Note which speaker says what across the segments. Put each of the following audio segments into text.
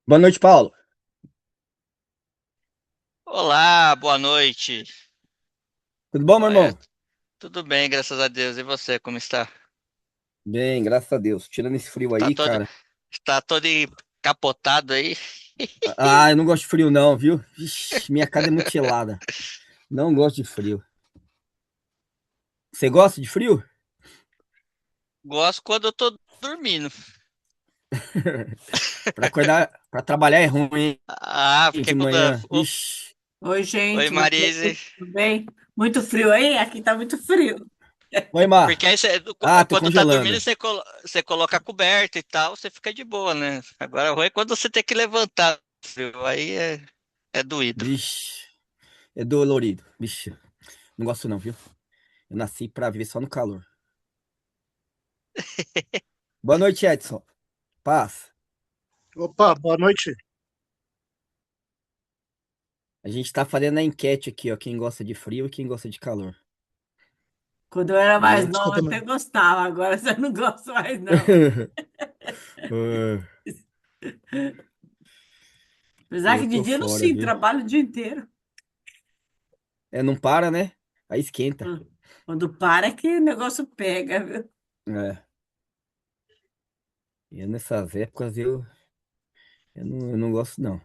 Speaker 1: Boa noite, Paulo.
Speaker 2: Olá, boa noite.
Speaker 1: Tudo bom, meu
Speaker 2: Olha,
Speaker 1: irmão?
Speaker 2: tudo bem, graças a Deus. E você, como está?
Speaker 1: Bem, graças a Deus. Tirando esse frio
Speaker 2: Tá
Speaker 1: aí,
Speaker 2: todo,
Speaker 1: cara.
Speaker 2: está todo capotado aí?
Speaker 1: Ah, eu não gosto de frio, não, viu? Vixe, minha casa é muito gelada. Não gosto de frio. Você gosta de frio?
Speaker 2: Gosto quando eu tô dormindo.
Speaker 1: Pra acordar, pra trabalhar é ruim,
Speaker 2: Ah,
Speaker 1: hein?
Speaker 2: porque
Speaker 1: De
Speaker 2: quando.
Speaker 1: manhã. Vixe.
Speaker 3: Oi,
Speaker 2: Oi,
Speaker 3: gente, boa
Speaker 2: Marise.
Speaker 3: noite, tudo bem? Muito frio aí? Aqui tá muito frio.
Speaker 1: Oi,
Speaker 2: Porque
Speaker 1: Mar.
Speaker 2: aí você,
Speaker 1: Ah, tô
Speaker 2: quando tá dormindo,
Speaker 1: congelando.
Speaker 2: você coloca a coberta e tal, você fica de boa, né? Agora, ruim é quando você tem que levantar. Frio. Aí é doído.
Speaker 1: Vixe. É dolorido. Vixe. Não gosto não, viu? Eu nasci pra viver só no calor. Boa noite, Edson. Paz.
Speaker 4: Opa, boa noite.
Speaker 1: A gente tá fazendo a enquete aqui, ó. Quem gosta de frio e quem gosta de calor.
Speaker 3: Quando eu era mais
Speaker 1: Viu?
Speaker 3: nova,
Speaker 4: Desculpa,
Speaker 3: eu até gostava, agora eu não gosto mais, não.
Speaker 1: Ah,
Speaker 3: Apesar
Speaker 1: eu
Speaker 3: que de
Speaker 1: tô
Speaker 3: dia eu não
Speaker 1: fora,
Speaker 3: sinto,
Speaker 1: viu?
Speaker 3: trabalho o dia inteiro.
Speaker 1: É, não para, né? Aí esquenta.
Speaker 3: Quando para é que o negócio pega, viu?
Speaker 1: É. E nessas épocas eu não gosto, não.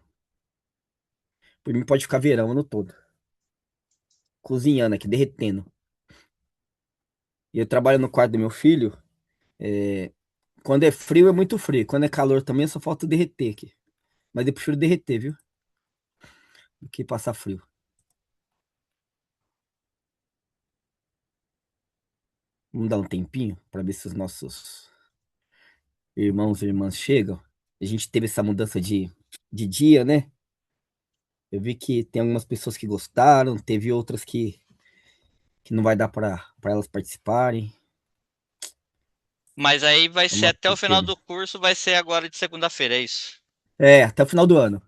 Speaker 1: Por mim pode ficar verão o ano todo. Cozinhando aqui, derretendo. E eu trabalho no quarto do meu filho. é, Quando é frio, é muito frio. Quando é calor também, só falta derreter aqui. Mas eu prefiro derreter, viu? Do que passar frio. Vamos dar um tempinho para ver se os nossos irmãos e irmãs chegam. A gente teve essa mudança de dia, né? Eu vi que tem algumas pessoas que gostaram, teve outras que não vai dar para elas participarem.
Speaker 2: Mas aí vai
Speaker 1: É
Speaker 2: ser
Speaker 1: uma
Speaker 2: até o final
Speaker 1: pena.
Speaker 2: do curso, vai ser agora de segunda-feira, é isso?
Speaker 1: É, até o final do ano.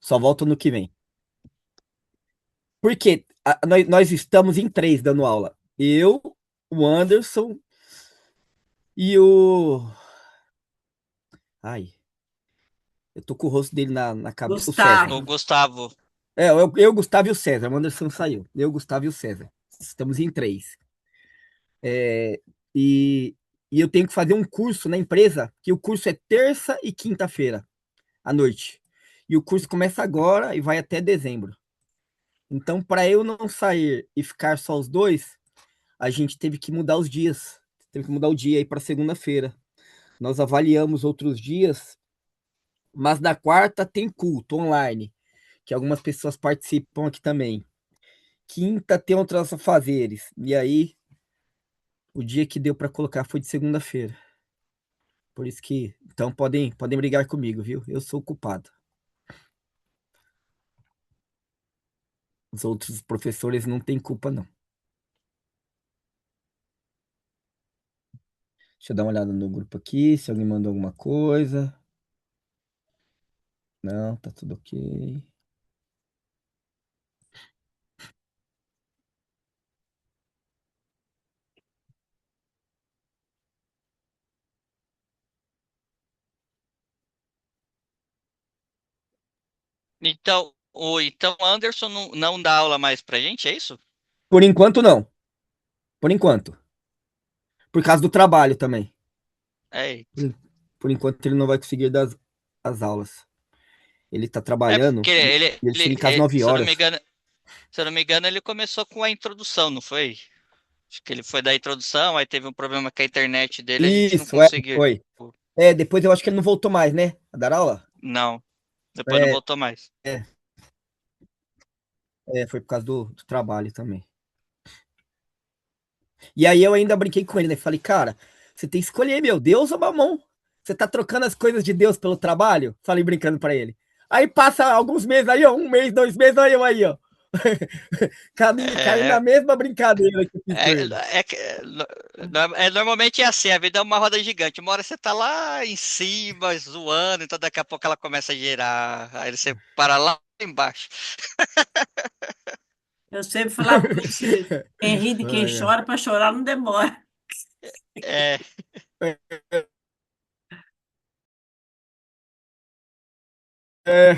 Speaker 1: Só volta no que vem. Porque nós estamos em três dando aula. Eu, o Anderson e o. Ai, eu tô com o rosto dele na cabeça. O César.
Speaker 2: O
Speaker 3: Gustavo.
Speaker 2: Gustavo.
Speaker 1: É, eu, o Gustavo e o César. O Anderson saiu. Eu, o Gustavo e o César. Estamos em três. É, e, e eu tenho que fazer um curso na empresa, que o curso é terça e quinta-feira, à noite. E o curso começa agora e vai até dezembro. Então, para eu não sair e ficar só os dois, a gente teve que mudar os dias. Teve que mudar o dia aí para segunda-feira. Nós avaliamos outros dias, mas da quarta tem culto online, que algumas pessoas participam aqui também. Quinta tem outros afazeres. E aí, o dia que deu para colocar foi de segunda-feira. Por isso que, então podem brigar comigo, viu? Eu sou o culpado. Os outros professores não têm culpa, não. Deixa eu dar uma olhada no grupo aqui, se alguém mandou alguma coisa. Não, tá tudo ok.
Speaker 2: Então Anderson não dá aula mais pra gente, é isso?
Speaker 1: Por enquanto, não. Por enquanto. Por causa do trabalho também.
Speaker 2: É,
Speaker 1: Por, por enquanto, ele não vai conseguir dar as aulas. Ele tá trabalhando
Speaker 2: porque
Speaker 1: e ele chega em casa 9
Speaker 2: se eu não me
Speaker 1: horas.
Speaker 2: engano, se eu não me engano, ele começou com a introdução, não foi? Acho que ele foi da introdução, aí teve um problema com a internet dele, a gente não
Speaker 1: Isso, é,
Speaker 2: conseguiu.
Speaker 1: foi. É, depois eu acho que ele não voltou mais, né? A dar aula?
Speaker 2: Não, depois não
Speaker 1: É,
Speaker 2: voltou mais.
Speaker 1: é, foi por causa do trabalho também. E aí eu ainda brinquei com ele, né? Falei, cara, você tem que escolher, meu, Deus ou mamão? Você tá trocando as coisas de Deus pelo trabalho? Falei brincando pra ele. Aí passa alguns meses aí, ó, um mês, 2 meses, olha eu aí, ó. Caindo na
Speaker 2: É,
Speaker 1: mesma brincadeira que eu fiz com
Speaker 2: é,
Speaker 1: ele.
Speaker 2: normalmente é assim, a vida é uma roda gigante. Uma hora você tá lá em cima, zoando, então daqui a pouco ela começa a girar. Aí você para lá embaixo.
Speaker 3: Eu sempre falava para você, quem ri de quem
Speaker 1: Ai, ai.
Speaker 3: chora, para chorar não demora.
Speaker 2: É,
Speaker 1: É.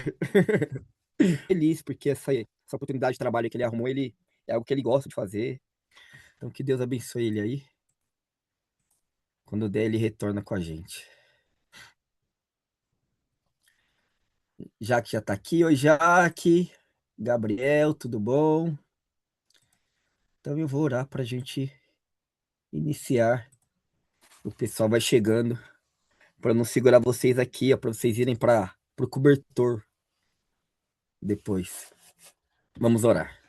Speaker 1: Feliz, porque essa oportunidade de trabalho que ele arrumou, ele é algo que ele gosta de fazer. Então, que Deus abençoe ele aí. Quando der, ele retorna com a gente. Jaque já tá aqui. Oi, Jaque. Gabriel, tudo bom? Então, eu vou orar pra gente iniciar. O pessoal vai chegando. Para não segurar vocês aqui, ó, para vocês irem para o cobertor depois. Vamos orar.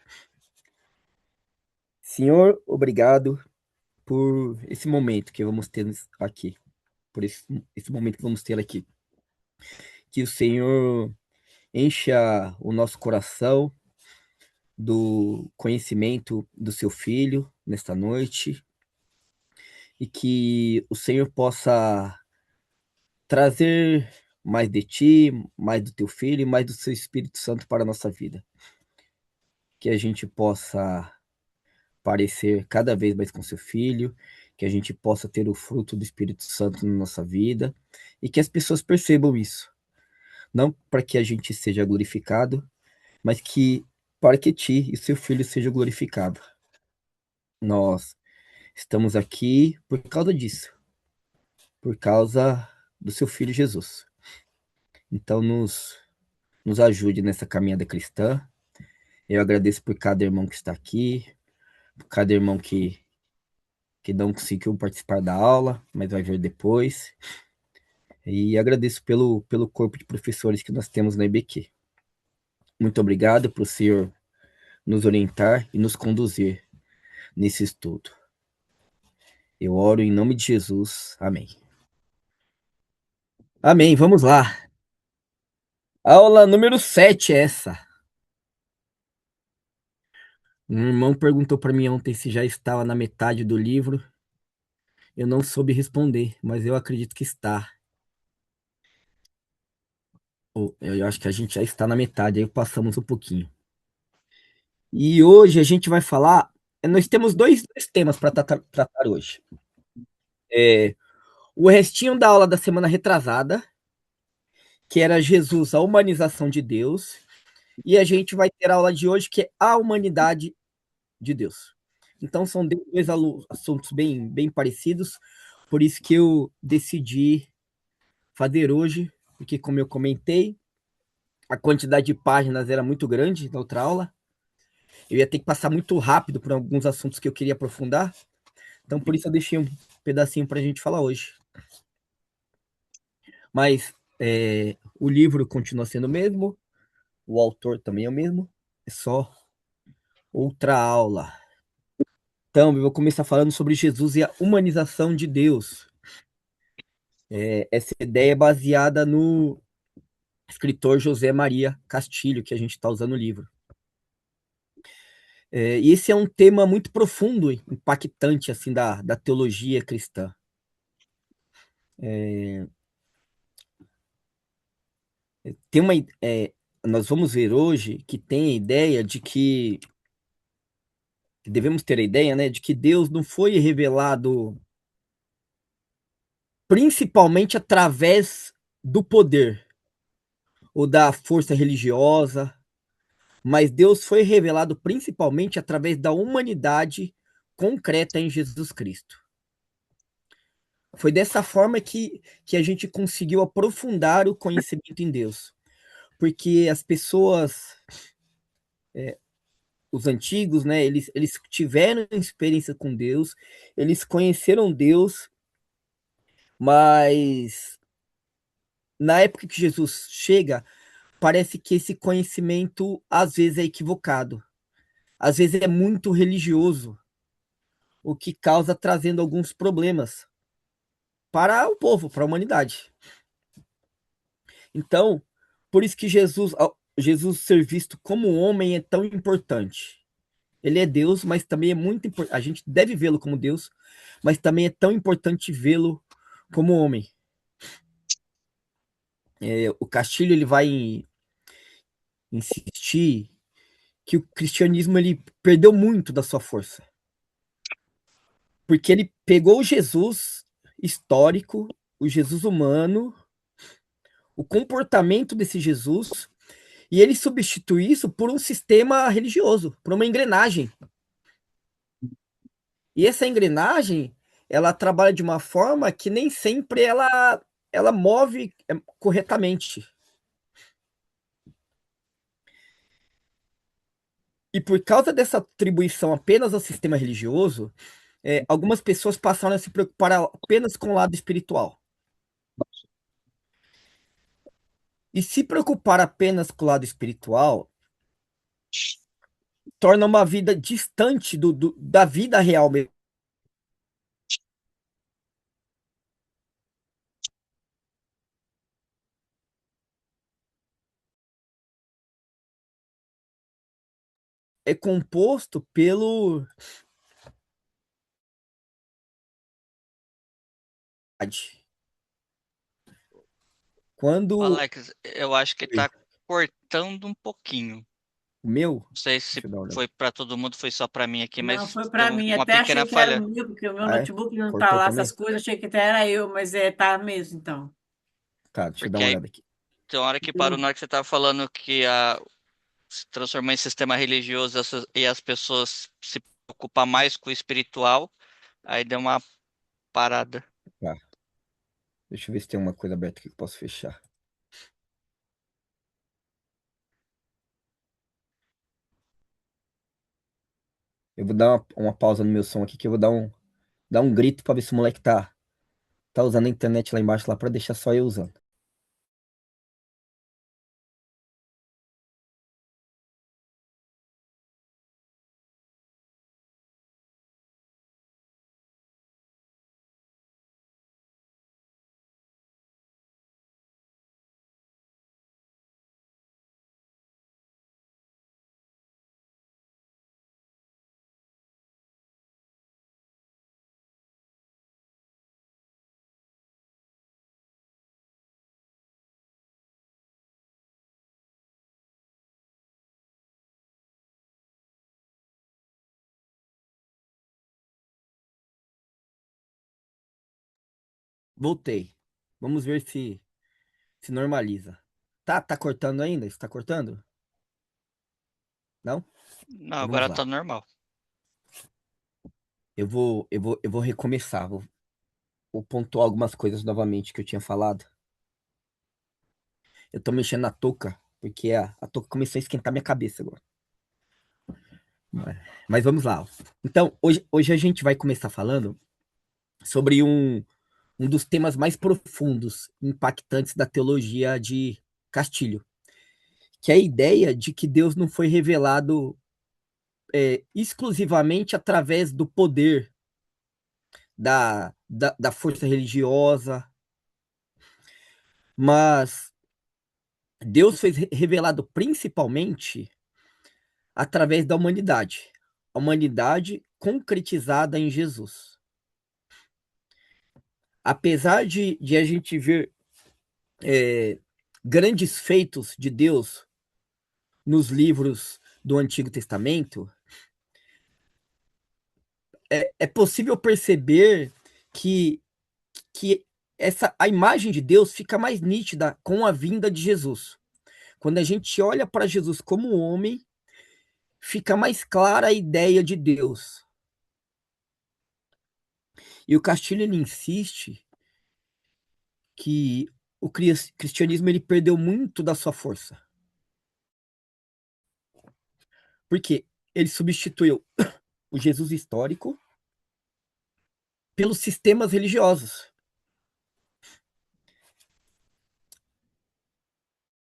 Speaker 1: Senhor, obrigado por esse momento que vamos ter aqui, por esse momento que vamos ter aqui. Que o Senhor encha o nosso coração do conhecimento do seu filho nesta noite e que o Senhor possa trazer mais de ti, mais do teu filho e mais do seu Espírito Santo para a nossa vida. Que a gente possa parecer cada vez mais com seu filho, que a gente possa ter o fruto do Espírito Santo na nossa vida e que as pessoas percebam isso. Não para que a gente seja glorificado, mas que para que ti e seu filho seja glorificado. Nós estamos aqui por causa disso, por causa do seu filho Jesus. Então nos ajude nessa caminhada cristã. Eu agradeço por cada irmão que está aqui, por cada irmão que não conseguiu participar da aula, mas vai ver depois. E agradeço pelo corpo de professores que nós temos na IBQ. Muito obrigado por o senhor nos orientar e nos conduzir nesse estudo. Eu oro em nome de Jesus. Amém. Amém. Vamos lá. Aula número 7 é essa. Um irmão perguntou para mim ontem se já estava na metade do livro. Eu não soube responder, mas eu acredito que está. Eu acho que a gente já está na metade, aí passamos um pouquinho. E hoje a gente vai falar. Nós temos dois temas para tratar hoje. O restinho da aula da semana retrasada, que era Jesus, a humanização de Deus. E a gente vai ter a aula de hoje, que é a humanidade de Deus. Então são dois assuntos bem parecidos. Por isso que eu decidi fazer hoje, porque como eu comentei, a quantidade de páginas era muito grande na outra aula. Eu ia ter que passar muito rápido por alguns assuntos que eu queria aprofundar. Então, por isso eu deixei um pedacinho para a gente falar hoje. Mas o livro continua sendo o mesmo, o autor também é o mesmo, é só outra aula. Então, eu vou começar falando sobre Jesus e a humanização de Deus. Essa ideia é baseada no escritor José Maria Castilho, que a gente está usando no livro. E esse é um tema muito profundo, impactante assim da teologia cristã. Tem uma, nós vamos ver hoje que tem a ideia de que devemos ter a ideia, né, de que Deus não foi revelado principalmente através do poder ou da força religiosa, mas Deus foi revelado principalmente através da humanidade concreta em Jesus Cristo. Foi dessa forma que a gente conseguiu aprofundar o conhecimento em Deus, porque as pessoas, os antigos, né, eles tiveram experiência com Deus, eles conheceram Deus, mas na época que Jesus chega, parece que esse conhecimento às vezes é equivocado, às vezes é muito religioso, o que causa trazendo alguns problemas para o povo, para a humanidade. Então, por isso que Jesus ser visto como homem é tão importante. Ele é Deus, mas também é muito importante. A gente deve vê-lo como Deus, mas também é tão importante vê-lo como homem. O Castilho ele vai insistir que o cristianismo ele perdeu muito da sua força, porque ele pegou o Jesus histórico, o Jesus humano, o comportamento desse Jesus, e ele substitui isso por um sistema religioso, por uma engrenagem. E essa engrenagem, ela trabalha de uma forma que nem sempre ela move corretamente. E por causa dessa atribuição apenas ao sistema religioso, algumas pessoas passaram a se preocupar apenas com o lado espiritual. E se preocupar apenas com o lado espiritual torna uma vida distante da vida real mesmo. É composto pelo. Quando
Speaker 2: Alex, eu acho que tá cortando um pouquinho.
Speaker 1: o meu.
Speaker 2: Não sei se
Speaker 1: Deixa eu dar uma olhada.
Speaker 2: foi para todo mundo, foi só para mim aqui,
Speaker 3: Não,
Speaker 2: mas
Speaker 3: foi para
Speaker 2: deu
Speaker 3: mim.
Speaker 2: uma
Speaker 3: Até
Speaker 2: pequena
Speaker 3: achei que era o
Speaker 2: falha.
Speaker 3: meu, porque o meu
Speaker 1: Ah, é?
Speaker 3: notebook não tá
Speaker 1: Cortou
Speaker 3: lá,
Speaker 1: também?
Speaker 3: essas coisas. Achei que até era eu, mas tá mesmo, então.
Speaker 1: Tá, deixa eu dar
Speaker 2: Porque
Speaker 1: uma
Speaker 2: aí
Speaker 1: olhada aqui.
Speaker 2: tem uma hora que parou na hora que você tava falando que se transformou em sistema religioso e as pessoas se preocupam mais com o espiritual, aí deu uma parada.
Speaker 1: Tá. Deixa eu ver se tem uma coisa aberta aqui que eu posso fechar. Eu vou dar uma pausa no meu som aqui, que eu vou dar um grito pra ver se o moleque tá usando a internet lá embaixo lá pra deixar só eu usando. Voltei. Vamos ver se normaliza. Tá cortando ainda? Está cortando? Não?
Speaker 2: Não,
Speaker 1: Então vamos
Speaker 2: agora tá
Speaker 1: lá.
Speaker 2: normal.
Speaker 1: Eu vou recomeçar. Vou pontuar algumas coisas novamente que eu tinha falado. Eu tô mexendo na touca, porque a touca começou a esquentar minha cabeça agora. Mas vamos lá. Então, hoje a gente vai começar falando sobre um dos temas mais profundos e impactantes da teologia de Castilho, que é a ideia de que Deus não foi revelado exclusivamente através do poder da força religiosa, mas Deus foi revelado principalmente através da humanidade, a humanidade concretizada em Jesus. Apesar de a gente ver grandes feitos de Deus nos livros do Antigo Testamento, é possível perceber que, que a imagem de Deus fica mais nítida com a vinda de Jesus. Quando a gente olha para Jesus como homem, fica mais clara a ideia de Deus. E o Castilho ele insiste que o cristianismo ele perdeu muito da sua força. Porque ele substituiu o Jesus histórico pelos sistemas religiosos.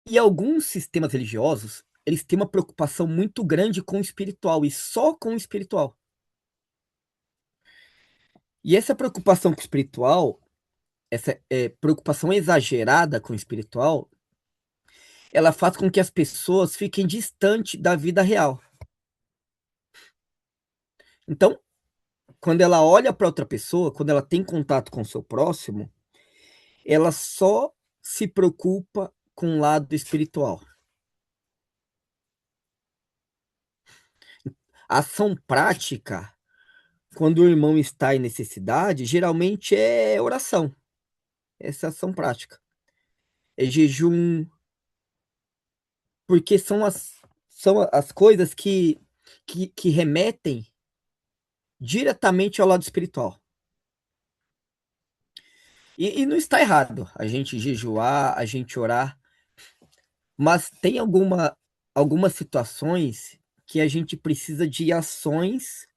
Speaker 1: E alguns sistemas religiosos, eles têm uma preocupação muito grande com o espiritual e só com o espiritual. E essa preocupação com o espiritual, essa preocupação exagerada com o espiritual, ela faz com que as pessoas fiquem distantes da vida real. Então, quando ela olha para outra pessoa, quando ela tem contato com o seu próximo, ela só se preocupa com o lado espiritual. A ação prática, quando o irmão está em necessidade, geralmente é oração. Essa é a ação prática. é jejum, porque são as coisas que remetem diretamente ao lado espiritual. E não está errado a gente jejuar, a gente orar, mas tem algumas situações que a gente precisa de ações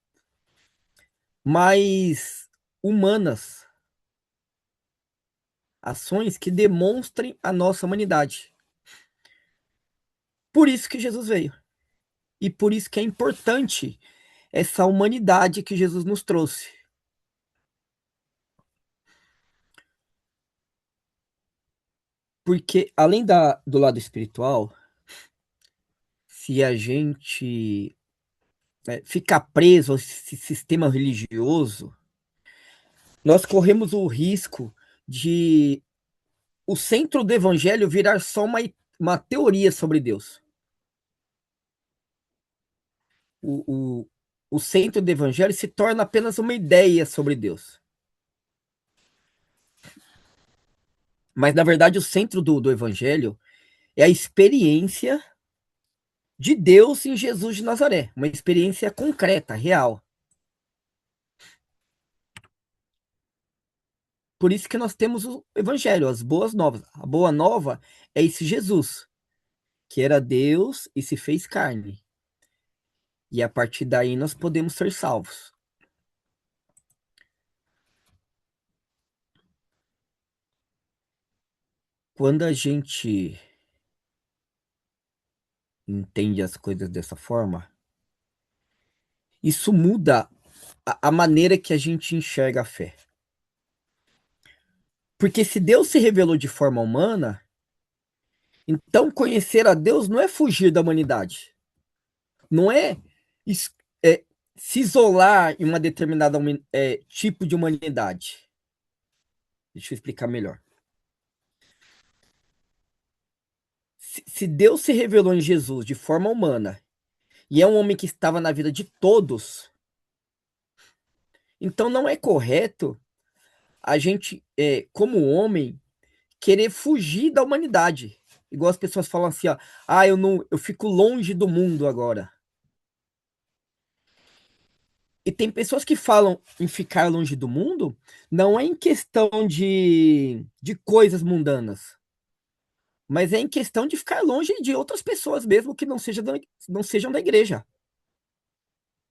Speaker 1: mais humanas, ações que demonstrem a nossa humanidade. Por isso que Jesus veio. E por isso que é importante essa humanidade que Jesus nos trouxe. Porque além do lado espiritual, se a gente ficar preso a esse sistema religioso, nós corremos o risco de o centro do evangelho virar só uma teoria sobre Deus. O, o, o centro do evangelho se torna apenas uma ideia sobre Deus. Mas, na verdade, o centro do evangelho é a experiência de Deus em Jesus de Nazaré, uma experiência concreta, real. Por isso que nós temos o evangelho, as boas novas. A boa nova é esse Jesus, que era Deus e se fez carne. E a partir daí nós podemos ser salvos. Quando a gente entende as coisas dessa forma, isso muda a maneira que a gente enxerga a fé. Porque se Deus se revelou de forma humana, então conhecer a Deus não é fugir da humanidade. Não é se isolar em uma determinada tipo de humanidade. Deixa eu explicar melhor. Se Deus se revelou em Jesus de forma humana e é um homem que estava na vida de todos, então não é correto a gente, como homem, querer fugir da humanidade. Igual as pessoas falam assim, ó, eu fico longe do mundo agora. E tem pessoas que falam em ficar longe do mundo, não é em questão de coisas mundanas, mas é em questão de ficar longe de outras pessoas mesmo que não sejam da igreja.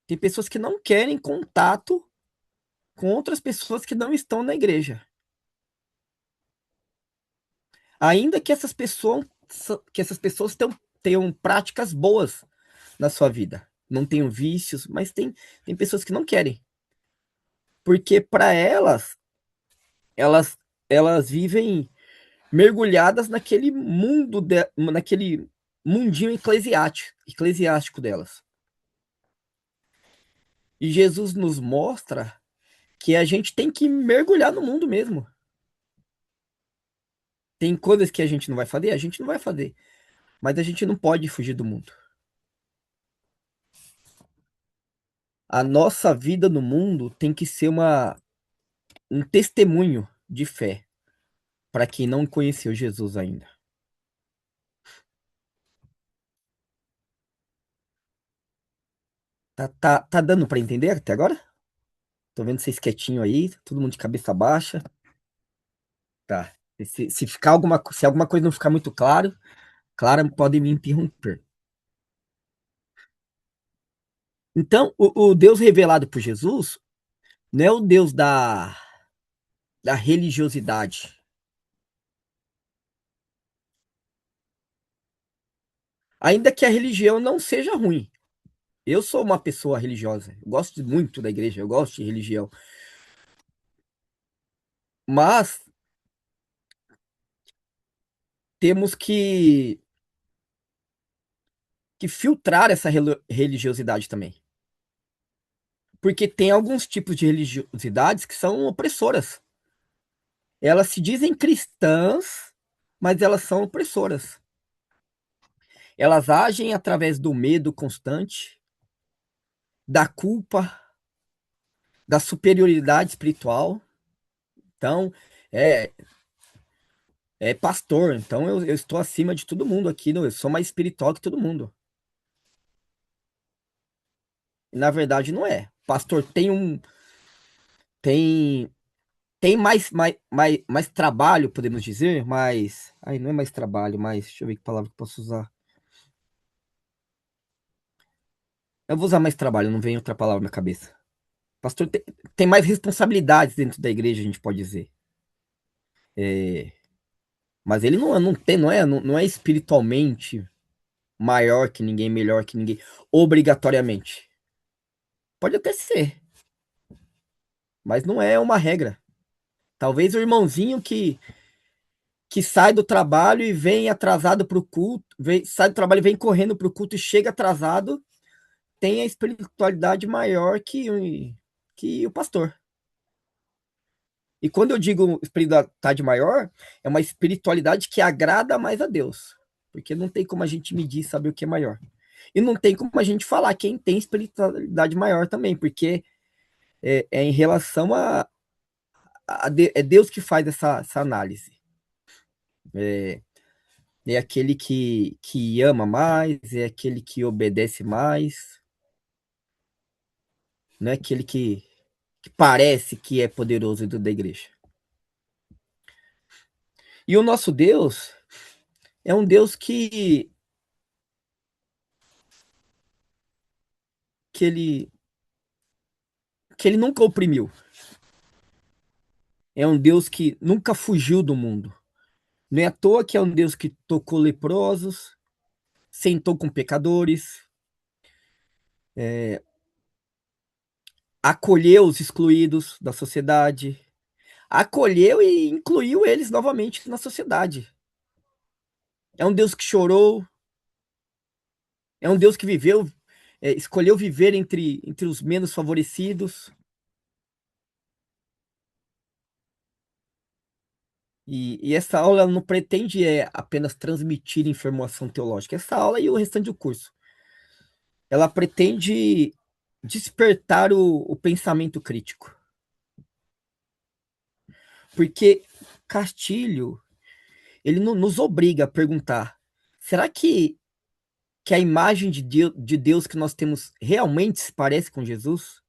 Speaker 1: Tem pessoas que não querem contato com outras pessoas que não estão na igreja. Ainda que essas pessoas tenham práticas boas na sua vida, não tenham vícios, mas tem pessoas que não querem. Porque para elas, elas vivem mergulhadas naquele mundo, naquele mundinho eclesiástico delas. E Jesus nos mostra que a gente tem que mergulhar no mundo mesmo. Tem coisas que a gente não vai fazer, a gente não vai fazer. Mas a gente não pode fugir do mundo. A nossa vida no mundo tem que ser um testemunho de fé para quem não conheceu Jesus ainda. Tá dando para entender até agora? Tô vendo vocês quietinho aí, todo mundo de cabeça baixa. Tá. Se alguma coisa não ficar muito clara, pode me interromper. Então, o Deus revelado por Jesus não é o Deus da religiosidade. Ainda que a religião não seja ruim. Eu sou uma pessoa religiosa. Eu gosto muito da igreja, eu gosto de religião. Mas temos que filtrar essa religiosidade também. Porque tem alguns tipos de religiosidades que são opressoras. Elas se dizem cristãs, mas elas são opressoras. Elas agem através do medo constante, da culpa, da superioridade espiritual. Então, é, é pastor, então eu estou acima de todo mundo aqui, eu sou mais espiritual que todo mundo. E, na verdade, não é. Pastor tem tem mais trabalho, podemos dizer, mas aí não é mais trabalho, mas deixa eu ver que palavra que eu posso usar. Eu vou usar mais trabalho, não vem outra palavra na minha cabeça. Pastor tem mais responsabilidades dentro da igreja, a gente pode dizer. É, mas ele não tem, não é espiritualmente maior que ninguém, melhor que ninguém, obrigatoriamente. Pode até ser, mas não é uma regra. Talvez o irmãozinho que sai do trabalho e vem atrasado para o culto, sai do trabalho e vem correndo para o culto e chega atrasado, tem a espiritualidade maior que o pastor. E quando eu digo espiritualidade maior, é uma espiritualidade que agrada mais a Deus. Porque não tem como a gente medir e saber o que é maior. E não tem como a gente falar quem tem espiritualidade maior também, porque é em relação é Deus que faz essa análise. É aquele que ama mais, é aquele que obedece mais, não é aquele que parece que é poderoso dentro da igreja. E o nosso Deus é um Deus que ele, que ele nunca oprimiu. É um Deus que nunca fugiu do mundo. Não é à toa que é um Deus que tocou leprosos, sentou com pecadores, acolheu os excluídos da sociedade, acolheu e incluiu eles novamente na sociedade. É um Deus que chorou, é um Deus que viveu, escolheu viver entre os menos favorecidos. E essa aula não pretende apenas transmitir informação teológica. Essa aula e o restante do curso. Ela pretende despertar o pensamento crítico. Porque Castilho, ele nos obriga a perguntar: será que a imagem de Deus que nós temos realmente se parece com Jesus?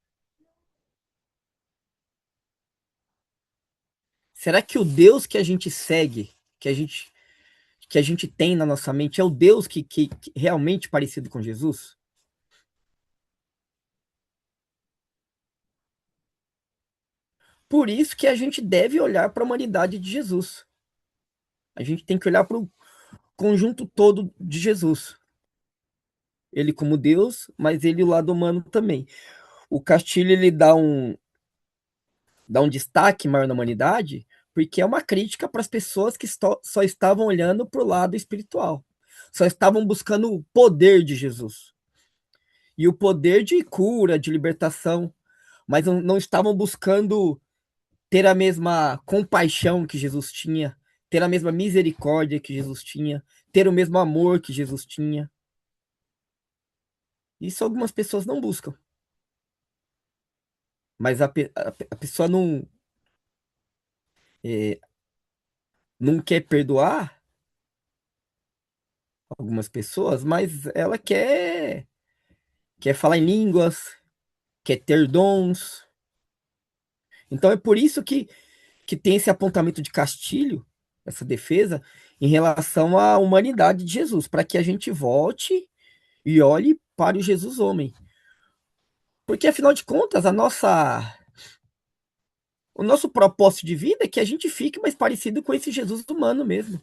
Speaker 1: Será que o Deus que a gente segue, que a gente tem na nossa mente, é o Deus que realmente parecido com Jesus? Por isso que a gente deve olhar para a humanidade de Jesus. A gente tem que olhar para o conjunto todo de Jesus. Ele como Deus, mas ele o lado humano também. O Castilho ele dá um destaque maior na humanidade, porque é uma crítica para as pessoas que só estavam olhando para o lado espiritual. Só estavam buscando o poder de Jesus. E o poder de cura, de libertação, mas não estavam buscando ter a mesma compaixão que Jesus tinha, ter a mesma misericórdia que Jesus tinha, ter o mesmo amor que Jesus tinha. Isso algumas pessoas não buscam. Mas a pessoa é, não quer perdoar algumas pessoas, mas ela quer falar em línguas, quer ter dons. Então é por isso que tem esse apontamento de Castilho, essa defesa, em relação à humanidade de Jesus, para que a gente volte e olhe para o Jesus homem. Porque, afinal de contas, o nosso propósito de vida é que a gente fique mais parecido com esse Jesus humano mesmo.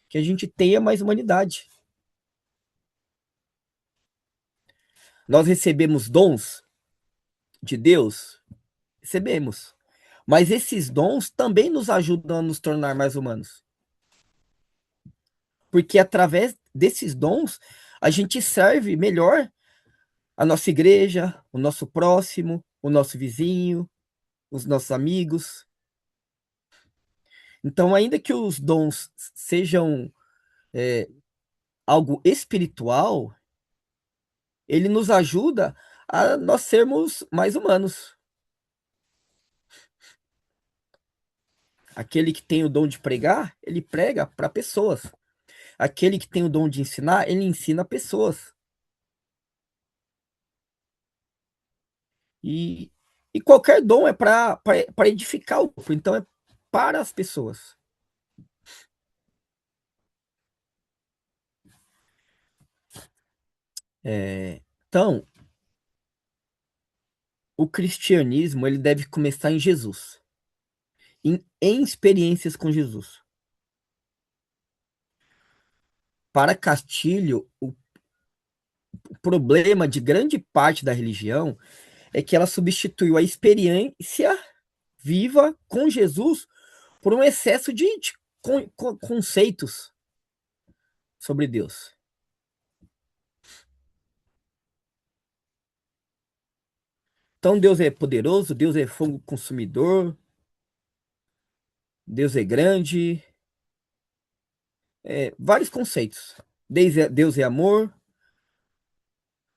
Speaker 1: Que a gente tenha mais humanidade. Nós recebemos dons de Deus? Recebemos. Mas esses dons também nos ajudam a nos tornar mais humanos. Porque através desses dons, a gente serve melhor a nossa igreja, o nosso próximo, o nosso vizinho, os nossos amigos. Então, ainda que os dons sejam algo espiritual, ele nos ajuda a nós sermos mais humanos. Aquele que tem o dom de pregar, ele prega para pessoas. Aquele que tem o dom de ensinar, ele ensina pessoas. E, e qualquer dom é para edificar o grupo, então é para as pessoas. Então, o cristianismo ele deve começar em Jesus, em experiências com Jesus. Para Castilho, o problema de grande parte da religião é que ela substituiu a experiência viva com Jesus por um excesso de conceitos sobre Deus. Então, Deus é poderoso, Deus é fogo consumidor, Deus é grande, vários conceitos. Deus é amor,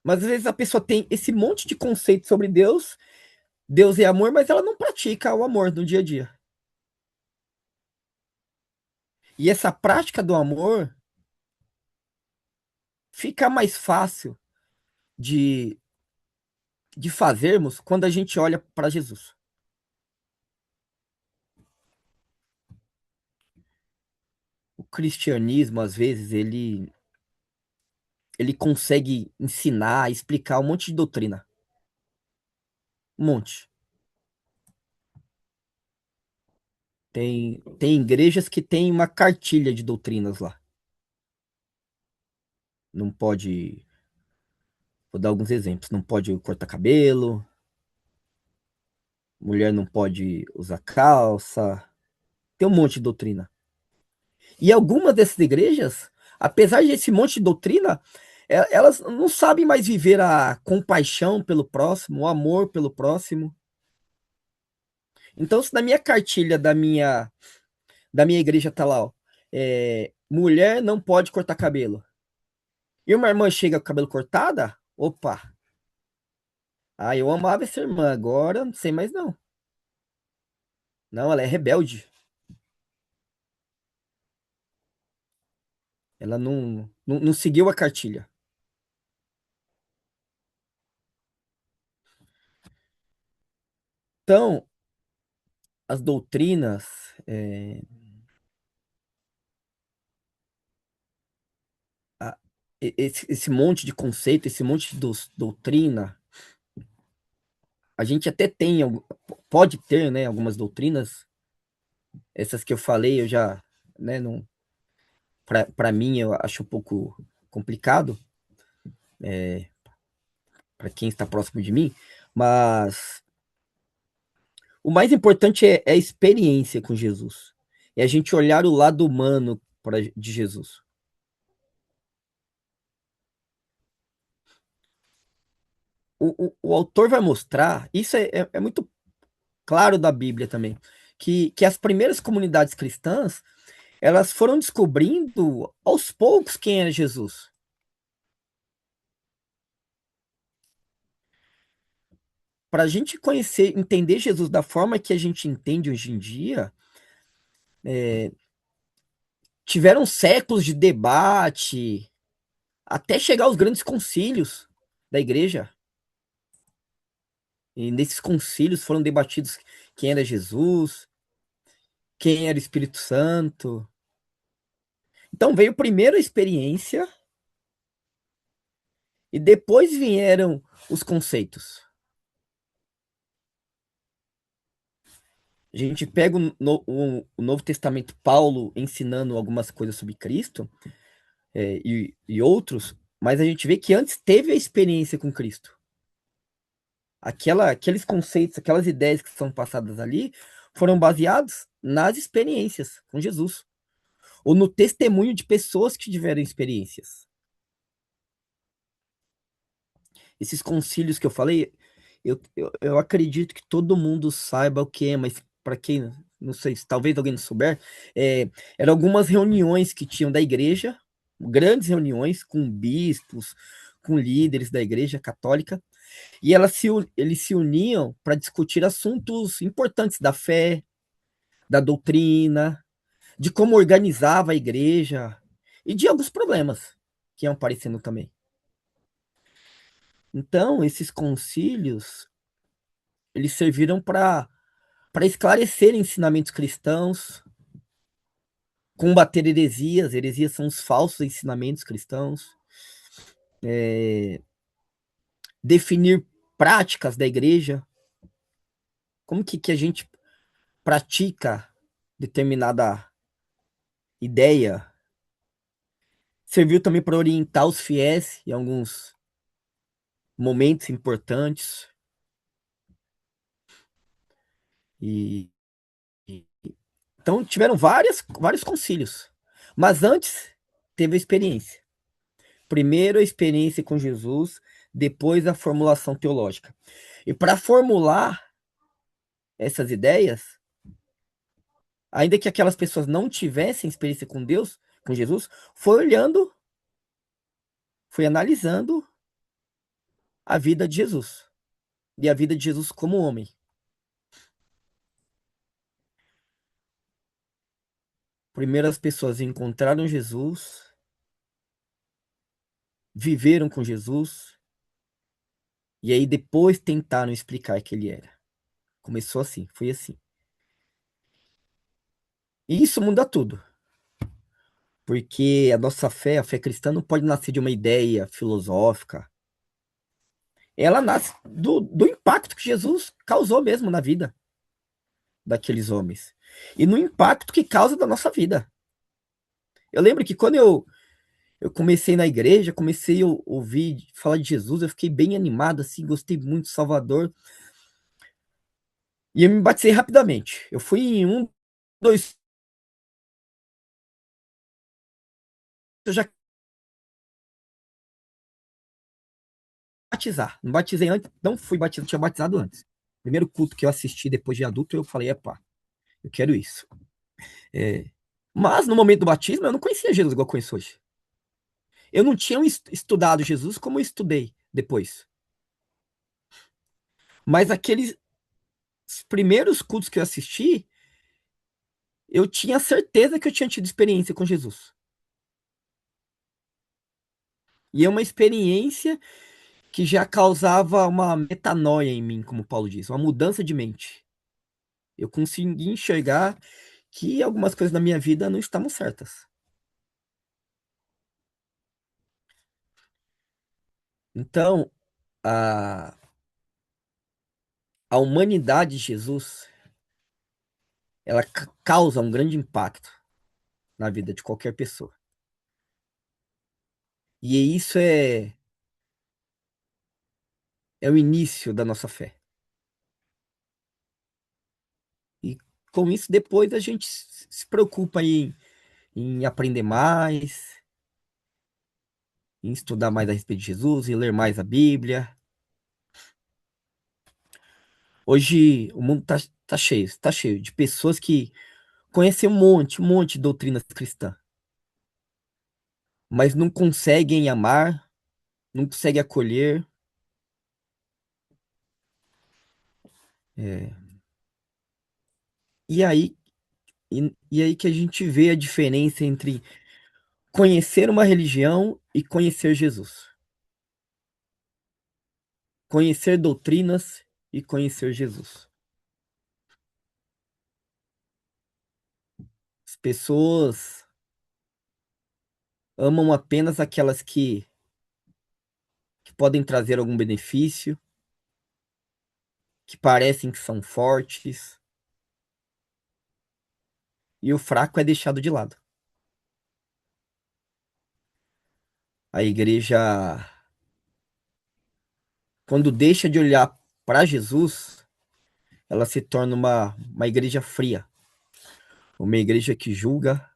Speaker 1: mas às vezes a pessoa tem esse monte de conceitos sobre Deus, Deus é amor, mas ela não pratica o amor no dia a dia. E essa prática do amor fica mais fácil de, de fazermos quando a gente olha para Jesus. O cristianismo, às vezes, ele consegue ensinar, explicar um monte de doutrina. Um monte. Tem igrejas que tem uma cartilha de doutrinas lá. Não pode. Vou dar alguns exemplos. Não pode cortar cabelo. Mulher não pode usar calça. Tem um monte de doutrina. E algumas dessas igrejas, apesar desse monte de doutrina, elas não sabem mais viver a compaixão pelo próximo, o amor pelo próximo. Então, se na minha cartilha da minha igreja tá lá, ó, mulher não pode cortar cabelo. E uma irmã chega com o cabelo cortada, opa. Ah, eu amava essa irmã, agora não sei mais não. Não, ela é rebelde. Ela não seguiu a cartilha. Então, as doutrinas, a- esse monte de conceito, esse monte de doutrina, a gente até tem, pode ter, né, algumas doutrinas, essas que eu falei, eu já, né, não, para mim, eu acho um pouco complicado, para quem está próximo de mim, mas o mais importante é a experiência com Jesus. É a gente olhar o lado humano de Jesus. O autor vai mostrar, isso é muito claro da Bíblia também, que as primeiras comunidades cristãs, elas foram descobrindo aos poucos quem era Jesus. Para a gente conhecer, entender Jesus da forma que a gente entende hoje em dia, tiveram séculos de debate, até chegar aos grandes concílios da igreja. E nesses concílios foram debatidos quem era Jesus, quem era o Espírito Santo. Então veio primeiro a experiência e depois vieram os conceitos. A gente pega o Novo Testamento, Paulo ensinando algumas coisas sobre Cristo, e outros, mas a gente vê que antes teve a experiência com Cristo. Aqueles conceitos, aquelas ideias que são passadas ali foram baseados nas experiências com Jesus, ou no testemunho de pessoas que tiveram experiências. Esses concílios que eu falei, eu acredito que todo mundo saiba o que é, mas para quem não sei, se talvez alguém não souber, eram algumas reuniões que tinham da igreja, grandes reuniões com bispos, com líderes da igreja católica, e eles se uniam para discutir assuntos importantes da fé, da doutrina, de como organizava a igreja e de alguns problemas que iam aparecendo também. Então, esses concílios, eles serviram para esclarecer ensinamentos cristãos, combater heresias. Heresias são os falsos ensinamentos cristãos, definir práticas da igreja, como que a gente pratica determinada ideia. Serviu também para orientar os fiéis em alguns momentos importantes. E, e- então tiveram vários concílios. Mas antes teve a experiência. Primeiro a experiência com Jesus, depois a formulação teológica. E para formular essas ideias, ainda que aquelas pessoas não tivessem experiência com Deus, com Jesus, foi olhando, foi analisando a vida de Jesus e a vida de Jesus como homem. Primeiro as pessoas encontraram Jesus, viveram com Jesus, e aí depois tentaram explicar que ele era. Começou assim, foi assim. E isso muda tudo, porque a nossa fé, a fé cristã, não pode nascer de uma ideia filosófica. Ela nasce do impacto que Jesus causou mesmo na vida daqueles homens. E no impacto que causa da nossa vida. Eu lembro que quando eu comecei na igreja, comecei a ouvir falar de Jesus, eu fiquei bem animado, assim, gostei muito do Salvador. E eu me batizei rapidamente. Eu fui em um, dois, eu já batizar. Não batizei antes, não fui batizado, tinha batizado antes. Primeiro culto que eu assisti depois de adulto, eu falei, epa, eu quero isso. É, mas no momento do batismo, eu não conhecia Jesus igual eu conheço hoje. Eu não tinha estudado Jesus como eu estudei depois. Mas aqueles primeiros cultos que eu assisti, eu tinha certeza que eu tinha tido experiência com Jesus. E é uma experiência que já causava uma metanoia em mim, como Paulo diz, uma mudança de mente. Eu consegui enxergar que algumas coisas na minha vida não estavam certas. Então, a, a humanidade de Jesus, ela causa um grande impacto na vida de qualquer pessoa. E isso é o início da nossa fé. E com isso, depois a gente se preocupa em aprender mais, em estudar mais a respeito de Jesus, em ler mais a Bíblia. Hoje o mundo tá cheio de pessoas que conhecem um monte de doutrinas cristãs, mas não conseguem amar, não conseguem acolher. É, e aí, e aí que a gente vê a diferença entre conhecer uma religião e conhecer Jesus. Conhecer doutrinas e conhecer Jesus. As pessoas amam apenas aquelas que podem trazer algum benefício, que parecem que são fortes, e o fraco é deixado de lado. A igreja, quando deixa de olhar para Jesus, ela se torna uma igreja fria, uma igreja que julga,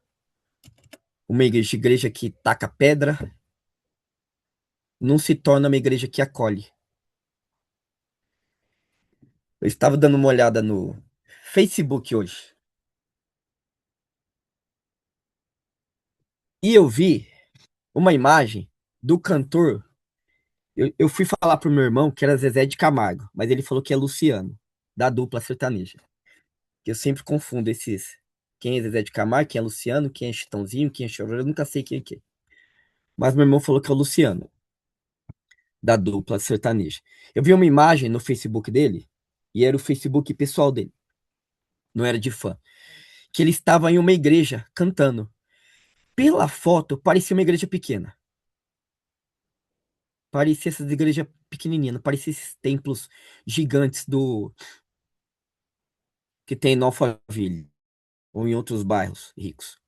Speaker 1: uma igreja que taca pedra, não se torna uma igreja que acolhe. Eu estava dando uma olhada no Facebook hoje e eu vi uma imagem do cantor. Eu fui falar pro meu irmão que era Zezé de Camargo, mas ele falou que é Luciano, da dupla sertaneja. que eu sempre confundo esses. Quem é Zezé de Camargo, quem é Luciano, quem é Chitãozinho, quem é Chororô, eu nunca sei quem é quem. Mas meu irmão falou que é o Luciano, da dupla sertaneja. Eu vi uma imagem no Facebook dele, e era o Facebook pessoal dele, não era de fã, que ele estava em uma igreja cantando. Pela foto, parecia uma igreja pequena. Parecia essas igrejas pequenininhas, não parecia esses templos gigantes do que tem em Alphaville ou em outros bairros ricos.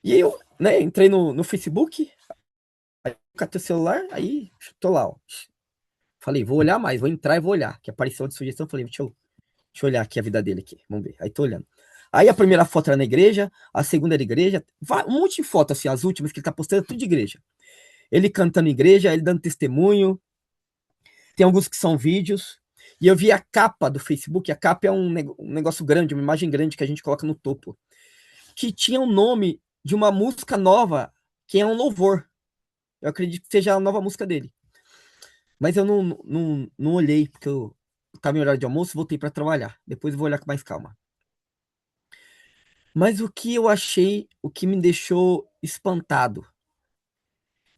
Speaker 1: E aí eu, né, entrei no Facebook, aí catei o celular, aí tô lá, ó. Falei, vou olhar mais, vou entrar e vou olhar. Que apareceu de sugestão, falei, deixa eu olhar aqui a vida dele aqui, vamos ver. Aí tô olhando. Aí a primeira foto era na igreja, a segunda era igreja, um monte de foto, assim, as últimas que ele tá postando, tudo de igreja. Ele cantando em igreja, ele dando testemunho, tem alguns que são vídeos. E eu vi a capa do Facebook, a capa é um negócio grande, uma imagem grande que a gente coloca no topo, que tinha o nome de uma música nova, que é um louvor. Eu acredito que seja a nova música dele. Mas eu não olhei, porque eu estava em horário de almoço e voltei para trabalhar. Depois eu vou olhar com mais calma. Mas o que eu achei, o que me deixou espantado,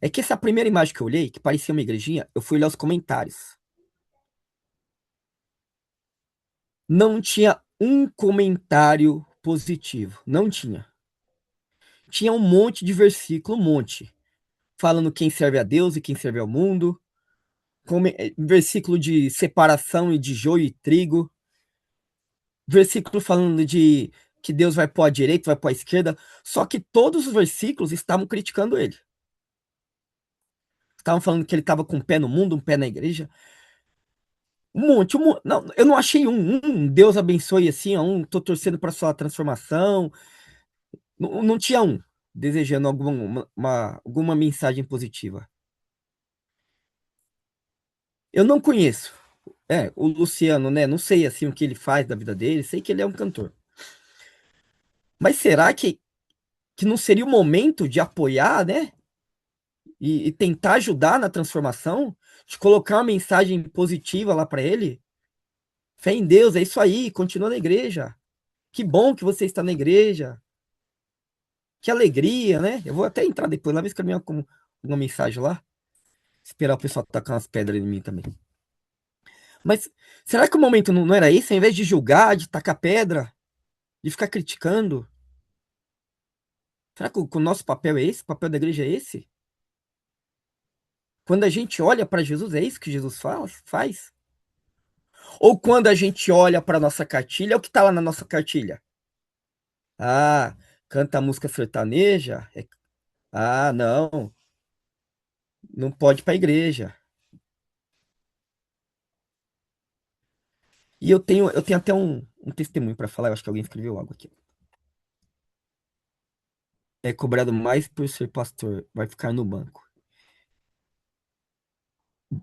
Speaker 1: é que essa primeira imagem que eu olhei, que parecia uma igrejinha, eu fui olhar os comentários. Não tinha um comentário positivo. Não tinha. Tinha um monte de versículo, um monte. Falando quem serve a Deus e quem serve ao mundo. Versículo de separação e de joio e trigo. Versículo falando de que Deus vai pôr à direita, vai pôr à esquerda. Só que todos os versículos estavam criticando ele. Estavam falando que ele estava com um pé no mundo, um pé na igreja. Um monte, não, eu não achei Deus abençoe assim, tô torcendo para sua transformação. Não tinha desejando alguma mensagem positiva. Eu não conheço. O Luciano, né? Não sei assim o que ele faz da vida dele, sei que ele é um cantor. Mas será que não seria o momento de apoiar, né? E tentar ajudar na transformação? De colocar uma mensagem positiva lá para ele? Fé em Deus, é isso aí, continua na igreja. Que bom que você está na igreja. Que alegria, né? Eu vou até entrar depois lá, ver se caminhar com uma mensagem lá. Esperar o pessoal tacar umas pedras em mim também. Mas será que o momento não era esse? Ao invés de julgar, de tacar pedra, de ficar criticando? Será que o nosso papel é esse? O papel da igreja é esse? Quando a gente olha para Jesus, é isso que Jesus faz? Ou quando a gente olha para nossa cartilha, é o que está lá na nossa cartilha? Ah, canta música sertaneja? Ah, não pode ir para a igreja. E eu tenho até um testemunho para falar, eu acho que alguém escreveu algo aqui. É cobrado mais por ser pastor, vai ficar no banco.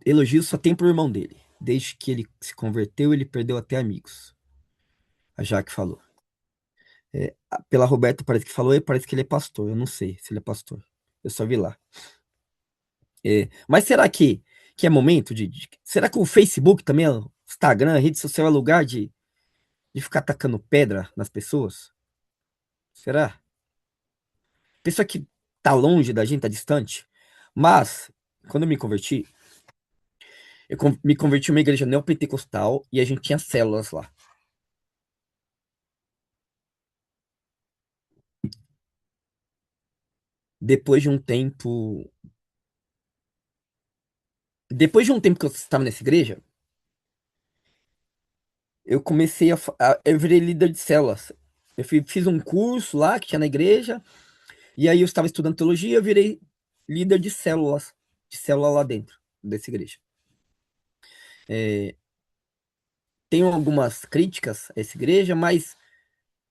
Speaker 1: Elogios só tem pro irmão dele. Desde que ele se converteu, ele perdeu até amigos. A Jaque falou. Pela Roberta parece que falou, e parece que ele é pastor. Eu não sei se ele é pastor. Eu só vi lá. Mas será que é momento será que o Facebook também, o Instagram, a rede social é lugar de ficar atacando pedra nas pessoas? Será? Pessoa que tá longe da gente, tá distante. Mas, quando eu me converti, me converti em uma igreja neopentecostal e a gente tinha células lá. Depois de um tempo. Depois de um tempo que eu estava nessa igreja, eu comecei eu virei líder de células. Eu fiz um curso lá que tinha na igreja, e aí eu estava estudando teologia, eu virei líder de célula lá dentro dessa igreja. Tenho algumas críticas a essa igreja, mas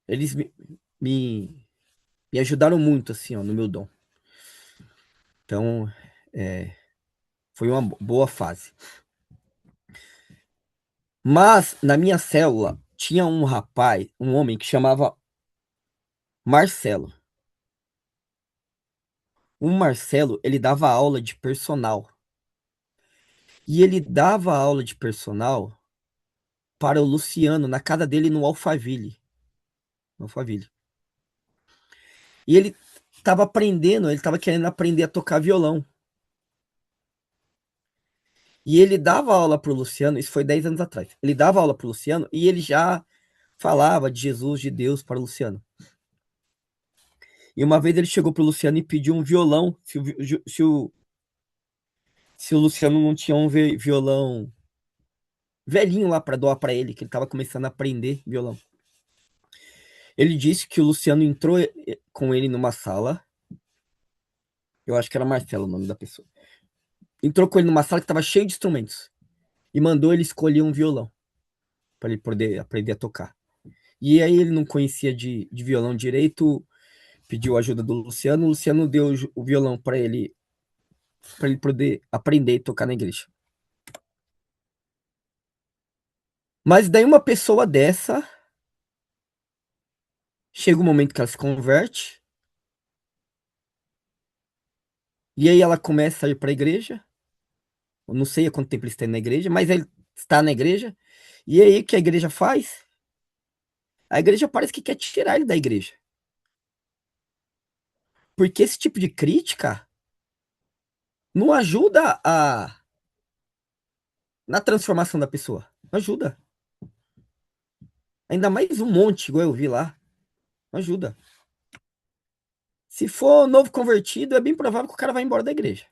Speaker 1: eles me, me ajudaram muito, assim, ó, no meu dom. Então, foi uma boa fase. Mas, na minha célula, tinha um rapaz, um homem que chamava Marcelo. O Marcelo, ele dava aula de personal. E ele dava aula de personal para o Luciano na casa dele no Alphaville. No Alphaville. E ele estava aprendendo, ele estava querendo aprender a tocar violão. E ele dava aula para o Luciano, isso foi 10 anos atrás. Ele dava aula para o Luciano e ele já falava de Jesus, de Deus para o Luciano. E uma vez ele chegou para o Luciano e pediu um violão, se o Luciano não tinha um violão velhinho lá para doar para ele, que ele estava começando a aprender violão. Ele disse que o Luciano entrou com ele numa sala. Eu acho que era Marcelo o nome da pessoa. Entrou com ele numa sala que estava cheia de instrumentos e mandou ele escolher um violão para ele poder aprender a tocar. E aí ele não conhecia de violão direito, pediu ajuda do Luciano. O Luciano deu o violão para ele poder aprender a tocar na igreja. Mas daí uma pessoa dessa chega um momento que ela se converte e aí ela começa a ir para a igreja. Eu não sei há quanto tempo ele está na igreja, mas ele está na igreja. E aí o que a igreja faz? A igreja parece que quer tirar ele da igreja. Porque esse tipo de crítica não ajuda na transformação da pessoa. Não ajuda. Ainda mais um monte, igual eu vi lá. Não ajuda. Se for novo convertido, é bem provável que o cara vai embora da igreja.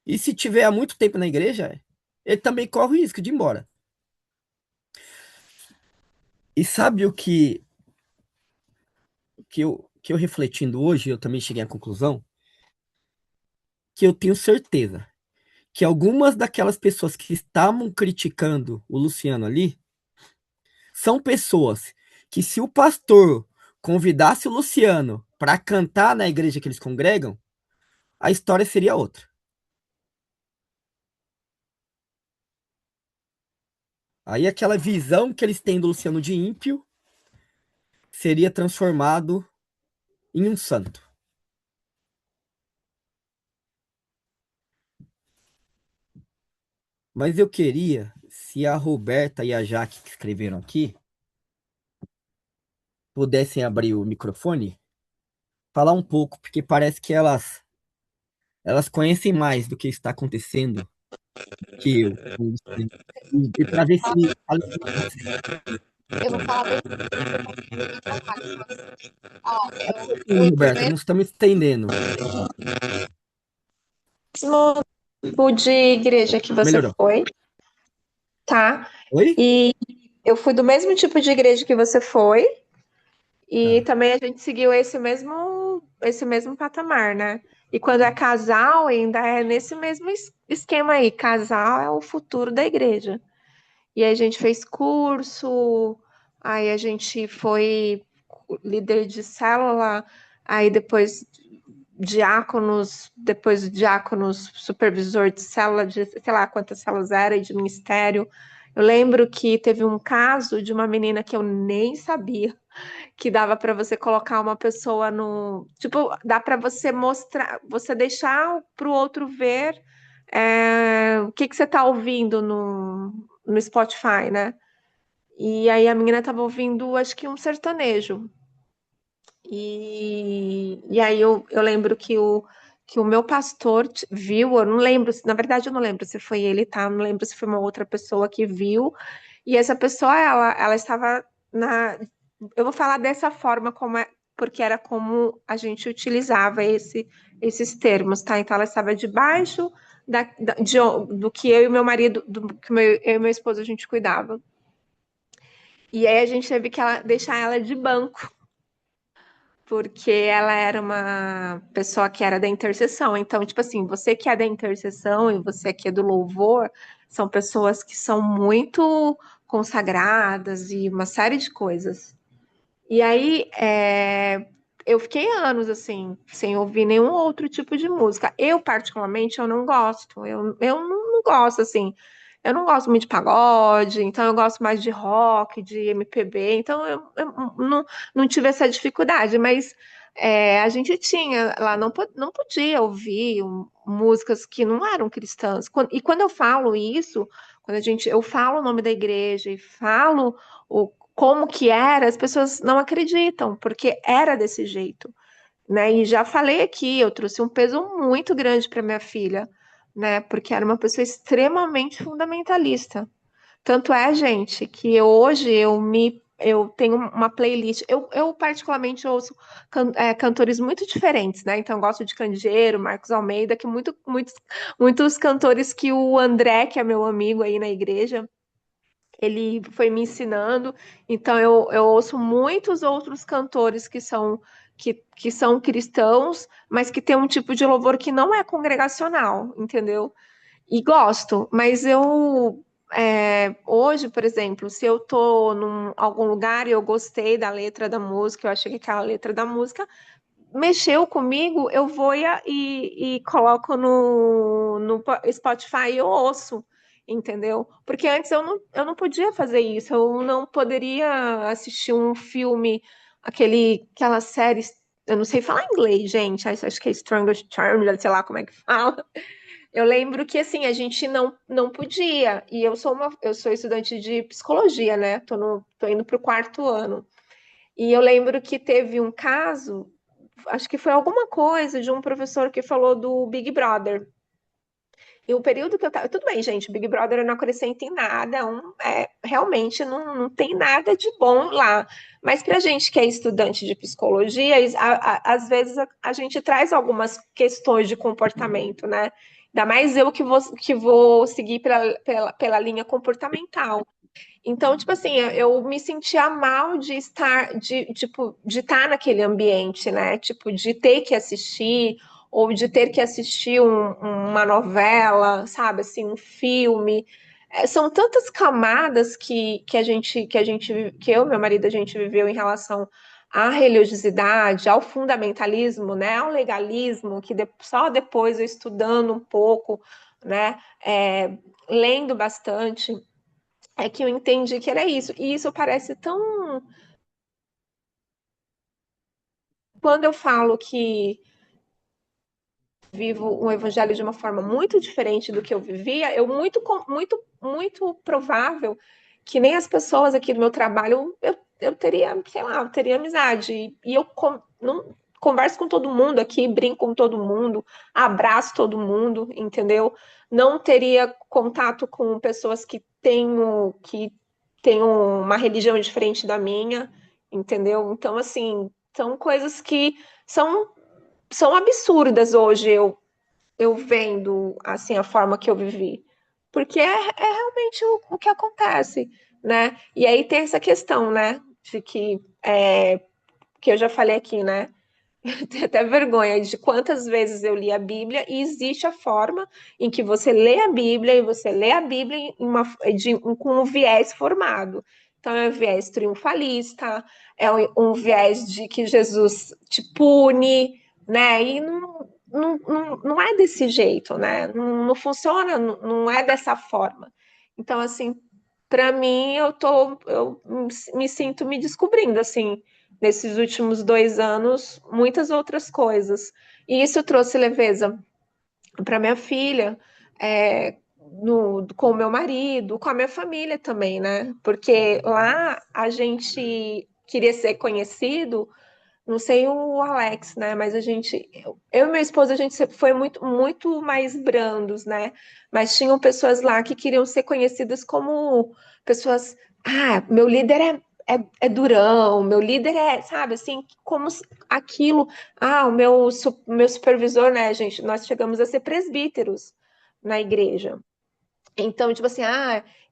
Speaker 1: E se tiver há muito tempo na igreja, ele também corre o risco de ir embora. E sabe o que eu refletindo hoje, eu também cheguei à conclusão que eu tenho certeza que algumas daquelas pessoas que estavam criticando o Luciano ali são pessoas que, se o pastor convidasse o Luciano para cantar na igreja que eles congregam, a história seria outra. Aí aquela visão que eles têm do Luciano de ímpio seria transformado em um santo. Mas eu queria, se a Roberta e a Jaque que escreveram aqui pudessem abrir o microfone, falar um pouco, porque parece que elas conhecem mais do que está acontecendo que eu. E para ver se
Speaker 5: Eu vou falar bem Ó, eu fui do
Speaker 1: Roberta, não estamos entendendo.
Speaker 5: mesmo tipo de igreja que você
Speaker 1: Melhorou.
Speaker 5: foi, tá?
Speaker 1: Oi?
Speaker 5: E eu fui do mesmo tipo de igreja que você foi, e
Speaker 1: Tá.
Speaker 5: também a gente seguiu esse mesmo patamar, né? E quando é casal, ainda é nesse mesmo esquema aí. Casal é o futuro da igreja. E aí a gente fez curso, aí a gente foi líder de célula, aí depois diáconos, supervisor de célula, de sei lá quantas células era, e de ministério. Eu lembro que teve um caso de uma menina que eu nem sabia que dava para você colocar uma pessoa no. Tipo, dá para você mostrar, você deixar para o outro ver o que que você está ouvindo no Spotify, né? E aí a menina estava ouvindo, acho que um sertanejo. E aí eu lembro que o meu pastor viu, eu não lembro, na verdade eu não lembro se foi ele, tá? Eu não lembro se foi uma outra pessoa que viu. E essa pessoa, ela estava na. Eu vou falar dessa forma porque era como a gente utilizava esses termos, tá? Então ela estava debaixo do que eu e meu marido, do que eu e meu esposo a gente cuidava. E aí a gente teve que deixar ela de banco porque ela era uma pessoa que era da intercessão. Então, tipo assim, você que é da intercessão e você que é do louvor, são pessoas que são muito consagradas e uma série de coisas. E aí, eu fiquei anos, assim, sem ouvir nenhum outro tipo de música. Eu, particularmente, eu não gosto. Eu não gosto, assim. Eu não gosto muito de pagode, então eu gosto mais de rock, de MPB. Então, eu não tive essa dificuldade. Mas a gente tinha lá, não podia ouvir músicas que não eram cristãs. E quando eu falo isso, eu falo o nome da igreja e falo como que era, as pessoas não acreditam, porque era desse jeito, né? E já falei aqui, eu trouxe um peso muito grande para minha filha, né? Porque era uma pessoa extremamente fundamentalista. Tanto é, gente, que hoje eu tenho uma playlist. Eu particularmente ouço cantores muito diferentes, né? Então eu gosto de Candeeiro, Marcos Almeida, que muitos cantores que o André, que é meu amigo aí na igreja, ele foi me ensinando. Então eu ouço muitos outros cantores que são cristãos, mas que tem um tipo de louvor que não é congregacional, entendeu? E gosto, mas hoje, por exemplo, se eu tô em algum lugar e eu gostei da letra da música, eu achei que aquela letra da música mexeu comigo, eu vou e coloco no Spotify e eu ouço, entendeu? Porque antes eu não podia fazer isso, eu não poderia assistir um filme, aquela série, eu não sei falar inglês, gente, acho que é Strongest Charm, sei lá como é que fala. Eu lembro que assim, a gente não podia. E eu sou estudante de psicologia, né? Tô indo para o quarto ano. E eu lembro que teve um caso, acho que foi alguma coisa de um professor que falou do Big Brother. E o período que eu tava. Tudo bem, gente, Big Brother não acrescenta em nada, realmente não tem nada de bom lá. Mas para a gente que é estudante de psicologia, às vezes a gente traz algumas questões de comportamento, né? Ainda mais eu que vou seguir pela linha comportamental. Então, tipo assim, eu me sentia mal de estar, tipo, de estar naquele ambiente, né? Tipo, de ter que assistir, ou de ter que assistir uma novela, sabe? Assim, um filme. São tantas camadas que eu e meu marido, a gente viveu em relação à religiosidade, ao fundamentalismo, né? Ao legalismo, que só depois eu estudando um pouco, né? Lendo bastante é que eu entendi que era isso. E isso parece tão. Quando eu falo que vivo o evangelho de uma forma muito diferente do que eu vivia, muito provável que nem as pessoas aqui do meu trabalho eu teria, sei lá, eu teria amizade. E não, converso com todo mundo aqui, brinco com todo mundo, abraço todo mundo, entendeu? Não teria contato com pessoas que têm uma religião diferente da minha, entendeu? Então, assim, são coisas que são são absurdas hoje eu vendo assim a forma que eu vivi, porque é realmente o que acontece, né? E aí tem essa questão, né, de que eu já falei aqui, né? Tenho até vergonha de quantas vezes eu li a Bíblia e existe a forma em que você lê a Bíblia e você lê a Bíblia com um viés formado. Então, é um viés triunfalista, um viés de que Jesus te pune, né? E não é desse jeito, né? Não funciona, não é dessa forma. Então, assim, para mim, eu me sinto me descobrindo, assim, nesses últimos 2 anos, muitas outras coisas. E isso trouxe leveza para minha filha, com o meu marido, com a minha família também, né? Porque lá a gente queria ser conhecido, não sei o Alex, né? Mas eu e meu esposo, a gente sempre foi muito, muito mais brandos, né? Mas tinham pessoas lá que queriam ser conhecidas como pessoas. Ah, meu líder é durão, meu líder sabe, assim, como aquilo. Ah, meu supervisor, né, gente? Nós chegamos a ser presbíteros na igreja. Então, tipo assim,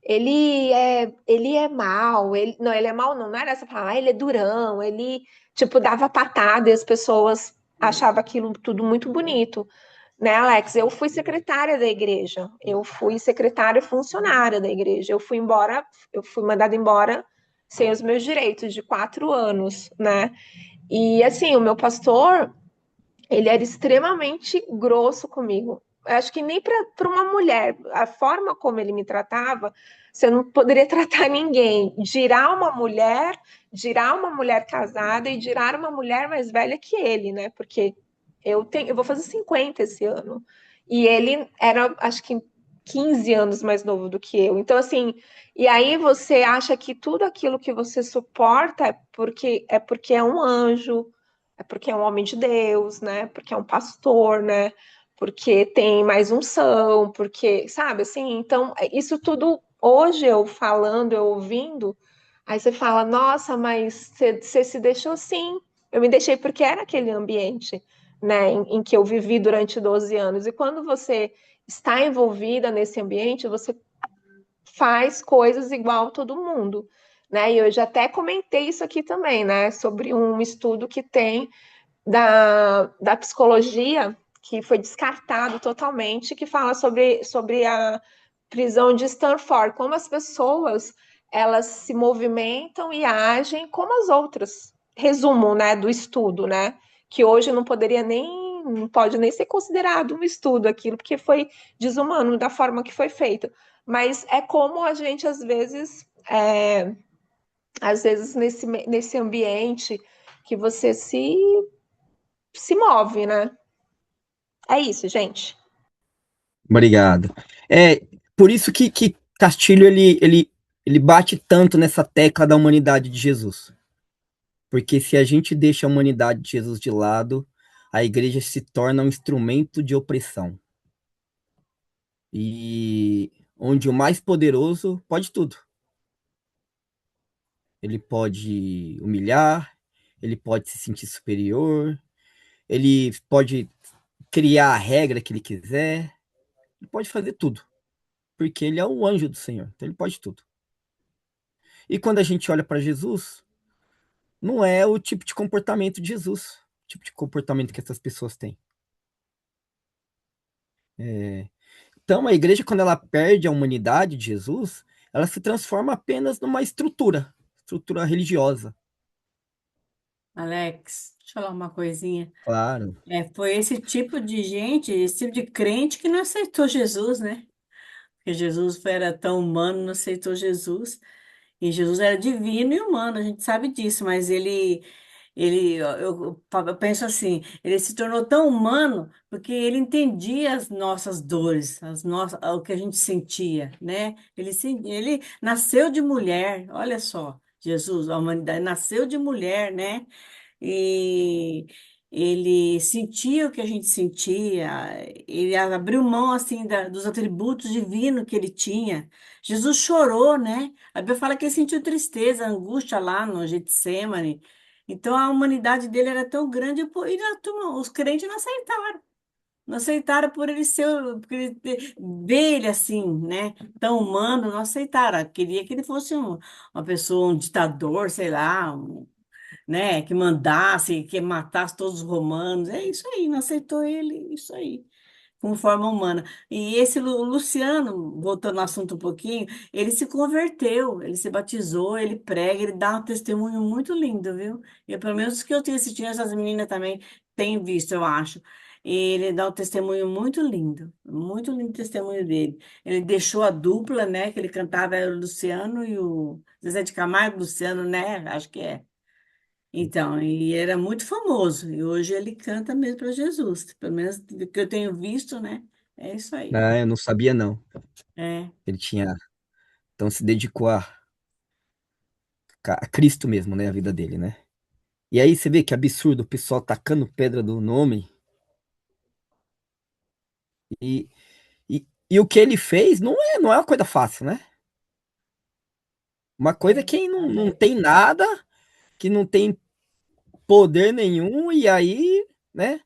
Speaker 5: ele é mau, ele é mau, não era essa palavra, ele é durão, ele, tipo, dava patada e as pessoas achavam aquilo tudo muito bonito, né, Alex? Eu fui secretária da igreja, eu fui secretária funcionária da igreja, eu fui mandada embora sem os meus direitos de 4 anos, né? E assim, o meu pastor, ele era extremamente grosso comigo, acho que nem para uma mulher, a forma como ele me tratava, você não poderia tratar ninguém. Girar uma mulher casada e girar uma mulher mais velha que ele, né? Porque eu vou fazer 50 esse ano. E ele era, acho que 15 anos mais novo do que eu. Então, assim, e aí você acha que tudo aquilo que você suporta é porque é um anjo, é porque é um homem de Deus, né? Porque é um pastor, né? Porque tem mais unção, porque, sabe, assim, então, isso tudo, hoje eu falando, eu ouvindo, aí você fala, nossa, mas você se deixou sim, eu me deixei porque era aquele ambiente, né, em que eu vivi durante 12 anos, e quando você está envolvida nesse ambiente, você faz coisas igual todo mundo, né, e eu já até comentei isso aqui também, né, sobre um estudo que tem da psicologia, que foi descartado totalmente, que fala sobre a prisão de Stanford, como as pessoas elas se movimentam e agem como as outras. Resumo, né, do estudo, né, que hoje não pode nem ser considerado um estudo aquilo, porque foi desumano da forma que foi feito. Mas é como a gente às vezes nesse ambiente que você se move, né? É isso, gente.
Speaker 1: Obrigado. É por isso que Castilho ele bate tanto nessa tecla da humanidade de Jesus. Porque se a gente deixa a humanidade de Jesus de lado, a igreja se torna um instrumento de opressão. E onde o mais poderoso pode tudo. Ele pode humilhar, ele pode se sentir superior, ele pode criar a regra que ele quiser, ele pode fazer tudo, porque ele é o anjo do Senhor, então ele pode tudo. E quando a gente olha para Jesus, não é o tipo de comportamento de Jesus, o tipo de comportamento que essas pessoas têm. Então a igreja, quando ela perde a humanidade de Jesus, ela se transforma apenas numa estrutura religiosa.
Speaker 3: Alex, deixa eu falar uma coisinha.
Speaker 1: Claro.
Speaker 3: Foi esse tipo de gente, esse tipo de crente que não aceitou Jesus, né? Porque era tão humano, não aceitou Jesus. E Jesus era divino e humano, a gente sabe disso, mas eu penso assim, ele se tornou tão humano porque ele entendia as nossas dores, o que a gente sentia, né? Ele nasceu de mulher, olha só, Jesus, a humanidade nasceu de mulher, né? E ele sentia o que a gente sentia, ele abriu mão assim dos atributos divinos que ele tinha. Jesus chorou, né? A Bíblia fala que ele sentiu tristeza, angústia lá no Getsemane. Então a humanidade dele era tão grande e os crentes não aceitaram. Não aceitaram ver ele assim, né? Tão humano, não aceitaram. Queria que ele fosse uma pessoa, um ditador, sei lá, né, que mandasse, que matasse todos os romanos. É isso aí, não aceitou ele, isso aí, como forma humana. E esse Luciano, voltando ao assunto um pouquinho, ele se converteu, ele se batizou, ele prega, ele dá um testemunho muito lindo, viu? E pelo menos que eu tenho assistido, essas meninas também têm visto, eu acho. E ele dá um testemunho muito lindo o testemunho dele. Ele deixou a dupla, né, que ele cantava, era o Luciano e o Zezé de Camargo, Luciano, né, acho que é. Então, e era muito famoso. E hoje ele canta mesmo para Jesus. Pelo menos do que eu tenho visto, né? É isso aí.
Speaker 1: Ah, eu não sabia não.
Speaker 3: É.
Speaker 1: Ele tinha, então se dedicou a Cristo mesmo, né, a vida dele, né? E aí você vê que absurdo o pessoal tacando pedra do nome e, e o que ele fez não é uma coisa fácil, né? Uma coisa é quem não tem
Speaker 3: Alex.
Speaker 1: nada, que não tem poder nenhum, e aí, né,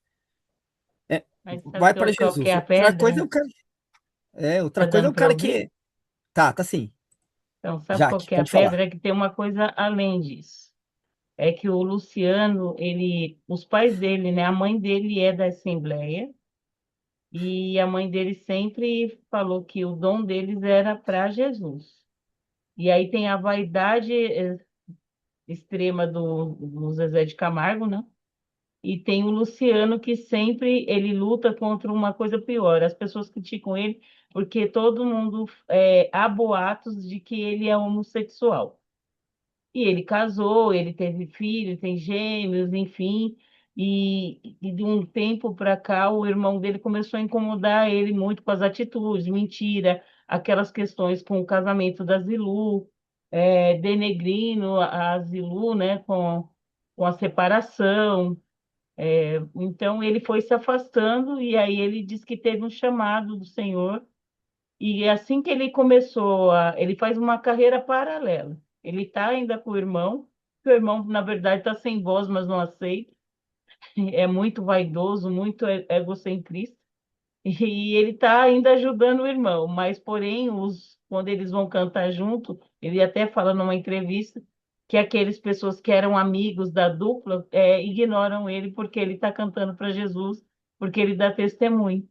Speaker 1: é,
Speaker 6: Mas sabe
Speaker 1: vai para
Speaker 6: qual que é
Speaker 1: Jesus.
Speaker 6: a
Speaker 1: Outra coisa é
Speaker 6: pedra?
Speaker 1: o cara,
Speaker 6: Tá
Speaker 1: outra coisa é
Speaker 6: dando
Speaker 1: o
Speaker 6: para
Speaker 1: cara
Speaker 6: ouvir?
Speaker 1: que. Tá sim.
Speaker 6: Então, sabe qual
Speaker 1: Jaque,
Speaker 6: que é a
Speaker 1: pode falar.
Speaker 6: pedra? É que tem uma coisa além disso. É que o Luciano, os pais dele, né? A mãe dele é da Assembleia e a mãe dele sempre falou que o dom deles era para Jesus. E aí tem a vaidade extrema do Zezé de Camargo, né? E tem o Luciano que sempre ele luta contra uma coisa pior. As pessoas criticam ele porque todo mundo há boatos de que ele é homossexual. E ele casou, ele teve filho, tem gêmeos, enfim. E de um tempo para cá, o irmão dele começou a incomodar ele muito com as atitudes, mentira, aquelas questões com o casamento da Zilu, denegrindo a Zilu, né, com a separação. Então, ele foi se afastando, e aí ele disse que teve um chamado do Senhor e assim que ele começou ele faz uma carreira paralela. Ele está ainda com o irmão, que o irmão, na verdade, está sem voz, mas não aceita. É muito vaidoso, muito egocentrista. E ele está ainda ajudando o irmão, mas, porém, quando eles vão cantar junto, ele até fala numa entrevista que aqueles pessoas que eram amigos da dupla ignoram ele porque ele está cantando para Jesus, porque ele dá testemunho.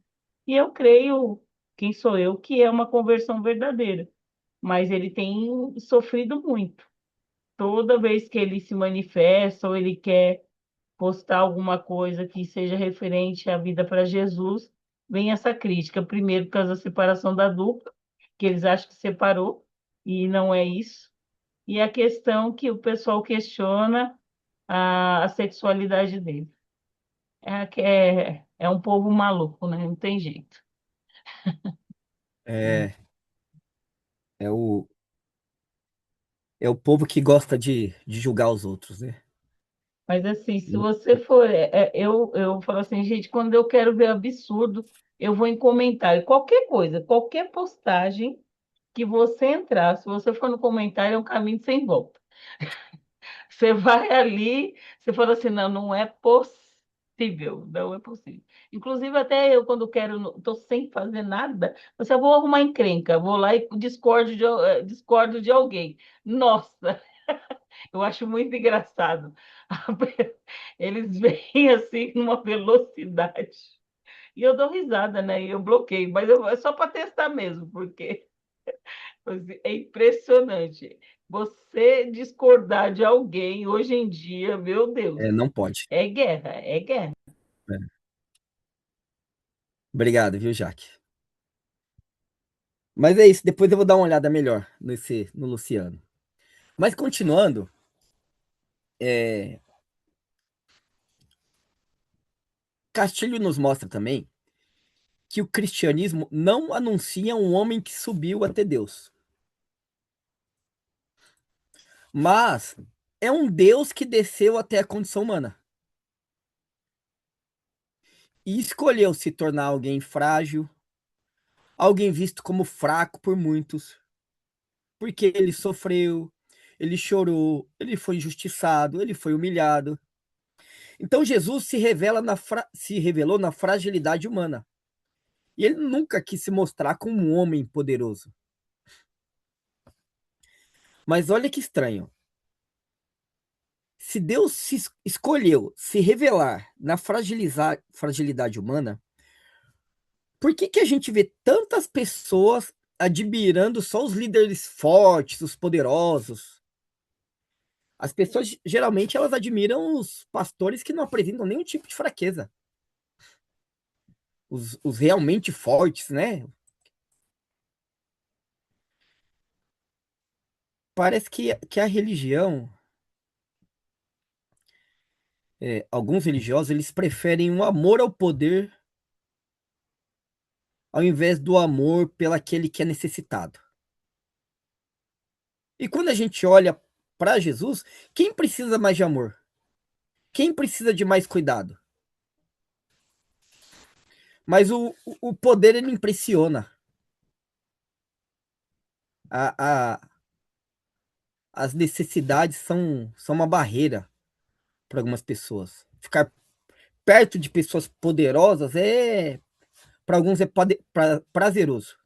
Speaker 6: E eu creio, quem sou eu, que é uma conversão verdadeira, mas ele tem sofrido muito. Toda vez que ele se manifesta ou ele quer postar alguma coisa que seja referente à vida para Jesus, vem essa crítica. Primeiro, por causa da separação da dupla, que eles acham que separou, e não é isso. E a questão que o pessoal questiona a sexualidade dele. É um povo maluco, né? Não tem jeito.
Speaker 1: É, é o, é o povo que gosta de julgar os outros, né?
Speaker 6: Mas assim, se você for. Eu falo assim, gente, quando eu quero ver absurdo, eu vou em comentário. Qualquer coisa, qualquer postagem que você entrar, se você for no comentário, é um caminho sem volta. Você vai ali, você fala assim, não, não é possível, não é possível. Inclusive, até eu, quando quero, estou sem fazer nada, você vou arrumar encrenca, vou lá e discordo de alguém. Nossa, eu acho muito engraçado. Eles vêm assim numa velocidade. E eu dou risada, né? E eu bloqueio, mas é só para testar mesmo, porque é impressionante. Você discordar de alguém hoje em dia, meu Deus,
Speaker 1: Não pode.
Speaker 6: é guerra, é guerra.
Speaker 1: É. Obrigado, viu, Jaque? Mas é isso, depois eu vou dar uma olhada melhor no Luciano. Mas continuando, é, Castilho nos mostra também que o cristianismo não anuncia um homem que subiu até Deus, mas é um Deus que desceu até a condição humana e escolheu se tornar alguém frágil, alguém visto como fraco por muitos, porque ele sofreu, ele chorou, ele foi injustiçado, ele foi humilhado. Então Jesus se revelou na fragilidade humana. E ele nunca quis se mostrar como um homem poderoso. Mas olha que estranho. Se Deus escolheu se revelar na fragilidade humana, por que a gente vê tantas pessoas admirando só os líderes fortes, os poderosos? As pessoas geralmente elas admiram os pastores que não apresentam nenhum tipo de fraqueza. Os realmente fortes, né? Parece que a religião, alguns religiosos, eles preferem um amor ao poder ao invés do amor pelo aquele que é necessitado. E quando a gente olha para Jesus, quem precisa mais de amor? Quem precisa de mais cuidado? Mas o poder ele impressiona. A, a, as necessidades são uma barreira para algumas pessoas. Ficar perto de pessoas poderosas para alguns prazeroso.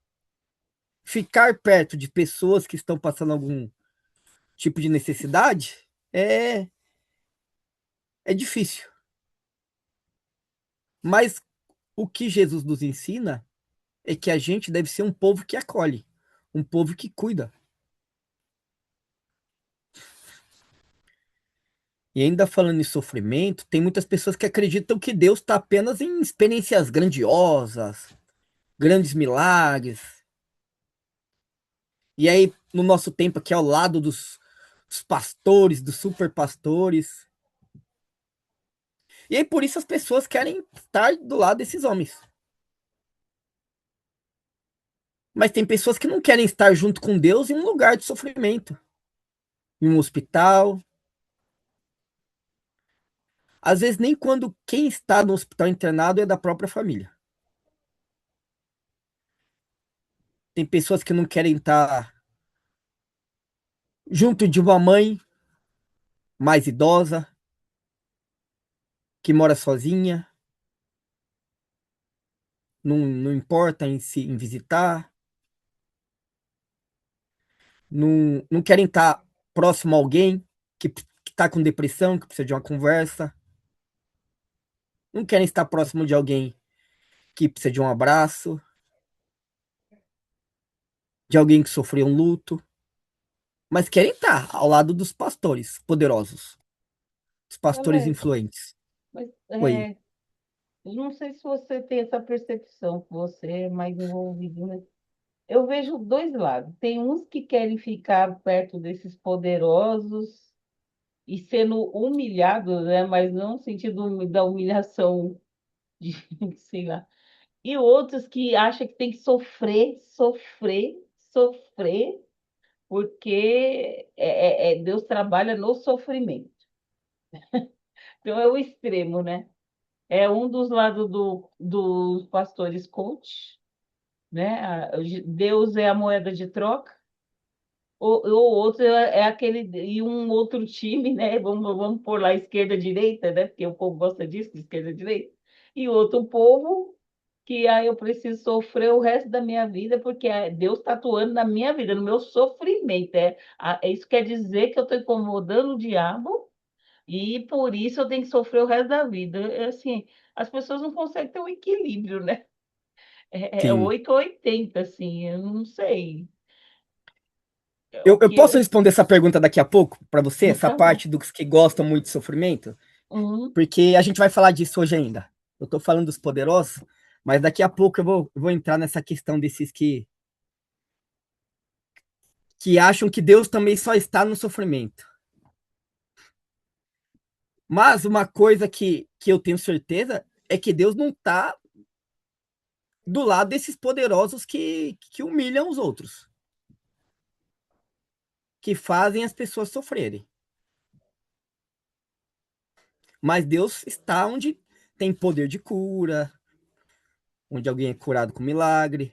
Speaker 1: Ficar perto de pessoas que estão passando algum tipo de necessidade é difícil. Mas o que Jesus nos ensina é que a gente deve ser um povo que acolhe, um povo que cuida. E ainda falando em sofrimento, tem muitas pessoas que acreditam que Deus está apenas em experiências grandiosas, grandes milagres. E aí, no nosso tempo aqui ao lado dos pastores, dos super pastores. E aí, por isso as pessoas querem estar do lado desses homens. Mas tem pessoas que não querem estar junto com Deus em um lugar de sofrimento, em um hospital. Às vezes, nem quando quem está no hospital internado é da própria família. Tem pessoas que não querem estar junto de uma mãe mais idosa, que mora sozinha, não importa em visitar, não querem estar próximo a alguém que está com depressão, que precisa de uma conversa, não querem estar próximo de alguém que precisa de um abraço, de alguém que sofreu um luto, mas querem estar ao lado dos pastores poderosos, dos pastores
Speaker 6: Alex,
Speaker 1: influentes.
Speaker 6: mas
Speaker 1: Oi.
Speaker 6: eu não sei se você tem essa percepção, que você é mais envolvido, né? Eu vejo dois lados. Tem uns que querem ficar perto desses poderosos e sendo humilhados, né? Mas não no sentido da humilhação de, sei lá. E outros que acham que tem que sofrer, sofrer, sofrer, porque Deus trabalha no sofrimento. Então é o extremo, né? É um dos lados dos pastores coach, né? Deus é a moeda de troca. O outro é aquele, e um outro time, né? Vamos pôr lá esquerda-direita, né? Porque o povo gosta disso, de esquerda-direita. E outro povo que eu preciso sofrer o resto da minha vida, porque Deus está atuando na minha vida, no meu sofrimento. Isso quer dizer que eu estou incomodando o diabo e por isso eu tenho que sofrer o resto da vida. É assim, as pessoas não conseguem ter um equilíbrio, né? É
Speaker 1: Sim.
Speaker 6: 8 ou 80, assim, eu não sei.
Speaker 1: Eu,
Speaker 6: O
Speaker 1: eu
Speaker 6: que
Speaker 1: posso responder essa pergunta daqui a pouco para você, essa
Speaker 6: tá bom.
Speaker 1: parte dos que gostam muito de sofrimento?
Speaker 6: Uhum.
Speaker 1: Porque a gente vai falar disso hoje ainda. Eu estou falando dos poderosos, mas daqui a pouco eu vou entrar nessa questão desses que acham que Deus também só está no sofrimento. Mas uma coisa que eu tenho certeza é que Deus não está do lado desses poderosos que humilham os outros, que fazem as pessoas sofrerem. Mas Deus está onde tem poder de cura, onde alguém é curado com milagre.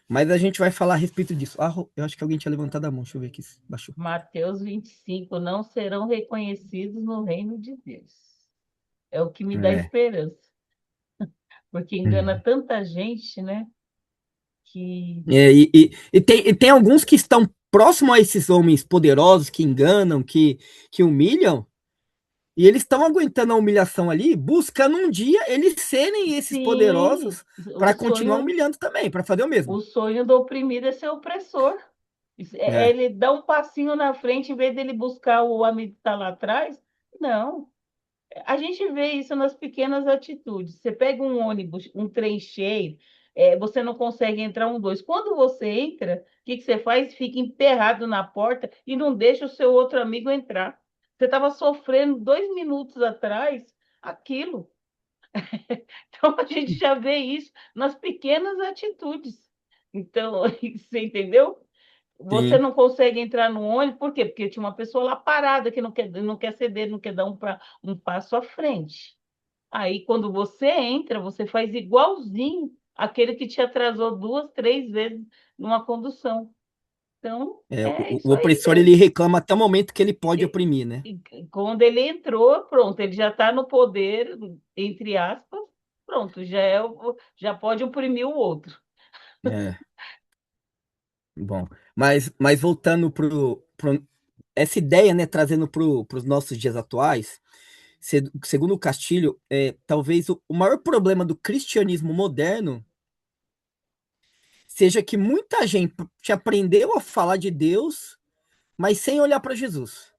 Speaker 1: Mas a gente vai falar a respeito disso. Ah, eu acho que alguém tinha levantado a mão. Deixa eu ver aqui. Baixou.
Speaker 6: Mateus 25, não serão reconhecidos no reino de Deus. É o que me dá
Speaker 1: É.
Speaker 6: esperança, porque engana tanta gente, né? Que
Speaker 1: E tem alguns que estão próximos a esses homens poderosos que enganam, que humilham, e eles estão aguentando a humilhação ali, buscando um dia eles serem esses
Speaker 6: sim,
Speaker 1: poderosos para continuar humilhando também, para fazer o
Speaker 6: o
Speaker 1: mesmo.
Speaker 6: sonho do oprimido é ser opressor.
Speaker 1: É,
Speaker 6: Ele dá um passinho na frente, em vez dele buscar o amigo que está lá atrás. Não. A gente vê isso nas pequenas atitudes. Você pega um ônibus, um trem cheio, você não consegue entrar um, dois. Quando você entra, o que você faz? Fica emperrado na porta e não deixa o seu outro amigo entrar. Você estava sofrendo 2 minutos atrás aquilo. Então, a gente já vê isso nas pequenas atitudes. Então, você entendeu? Você
Speaker 1: sim,
Speaker 6: não consegue entrar no ônibus, por quê? Porque tinha uma pessoa lá parada que não quer ceder, não quer dar um passo à frente. Aí, quando você entra, você faz igualzinho aquele que te atrasou 2, 3 vezes numa condução. Então, é
Speaker 1: o
Speaker 6: isso aí
Speaker 1: opressor ele
Speaker 6: mesmo.
Speaker 1: reclama até o momento que ele pode
Speaker 6: E-
Speaker 1: oprimir, né?
Speaker 6: Quando ele entrou, pronto, ele já está no poder, entre aspas, pronto, já pode oprimir o outro.
Speaker 1: É, bom. Mas voltando essa ideia, né, trazendo para os nossos dias atuais, segundo o Castilho, talvez o maior problema do cristianismo moderno seja que muita gente aprendeu a falar de Deus, mas sem olhar para Jesus.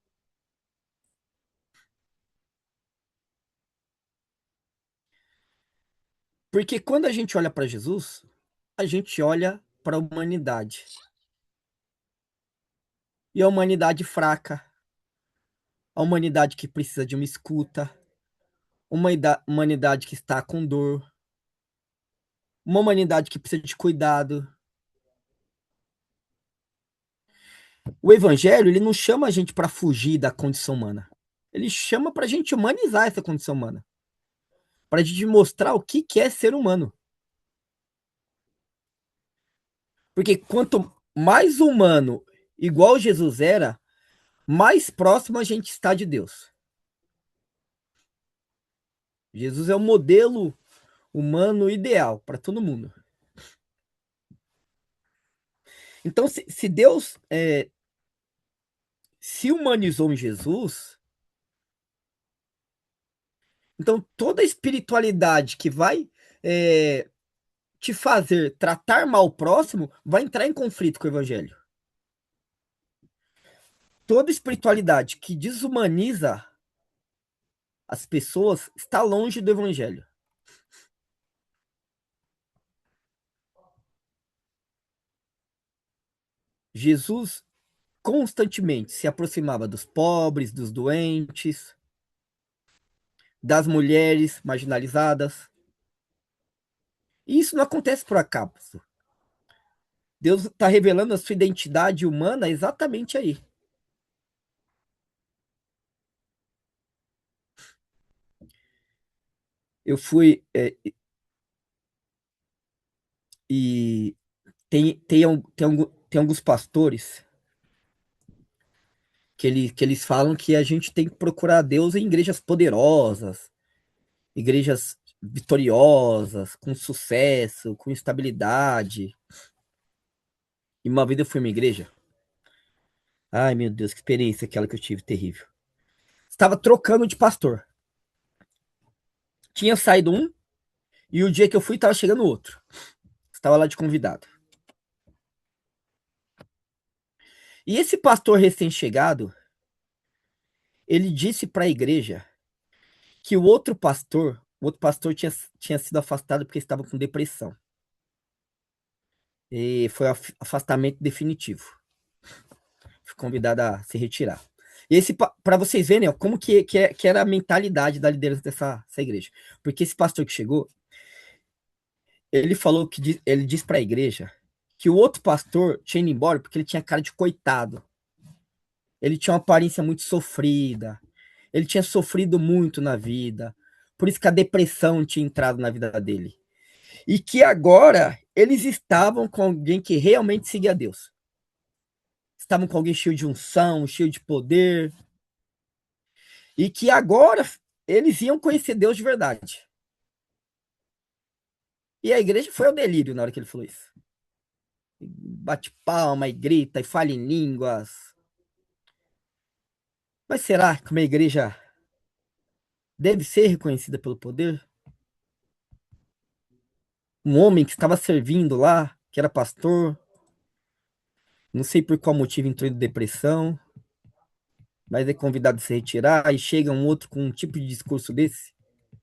Speaker 1: Porque quando a gente olha para Jesus, a gente olha para a humanidade. E a humanidade fraca, a humanidade que precisa de uma escuta, uma humanidade que está com dor, uma humanidade que precisa de cuidado. O evangelho, ele não chama a gente para fugir da condição humana. Ele chama para a gente humanizar essa condição humana. Para a gente mostrar o que é ser humano. Porque quanto mais humano, igual Jesus era, mais próximo a gente está de Deus. Jesus é o modelo humano ideal para todo mundo. Então, se Deus se humanizou em Jesus, então toda a espiritualidade que vai te fazer tratar mal o próximo vai entrar em conflito com o evangelho. Toda espiritualidade que desumaniza as pessoas está longe do evangelho. Jesus constantemente se aproximava dos pobres, dos doentes, das mulheres marginalizadas. E isso não acontece por acaso. Deus está revelando a sua identidade humana exatamente aí. Eu fui e tem alguns pastores que eles falam que a gente tem que procurar Deus em igrejas poderosas, igrejas vitoriosas, com sucesso, com estabilidade. E uma vez eu fui a uma igreja. Ai, meu Deus, que experiência aquela que eu tive, terrível. Estava trocando de pastor. Tinha saído um, e o dia que eu fui, estava chegando outro. Estava lá de convidado. E esse pastor recém-chegado, ele disse para a igreja que o outro pastor tinha sido afastado porque estava com depressão. E foi afastamento definitivo. Fui convidado a se retirar. E esse, para vocês verem, ó, como que era a mentalidade da liderança dessa igreja. Porque esse pastor que chegou, ele falou que ele disse para a igreja que o outro pastor tinha ido embora porque ele tinha cara de coitado. Ele tinha uma aparência muito sofrida. Ele tinha sofrido muito na vida. Por isso que a depressão tinha entrado na vida dele. E que agora eles estavam com alguém que realmente seguia Deus. Estavam com alguém cheio de unção, cheio de poder. E que agora eles iam conhecer Deus de verdade. E a igreja foi ao delírio na hora que ele falou isso. Bate palma e grita e fala em línguas. Mas será que uma igreja deve ser reconhecida pelo poder? Um homem que estava servindo lá, que era pastor, não sei por qual motivo entrou em depressão, mas é convidado a se retirar e chega um outro com um tipo de discurso desse.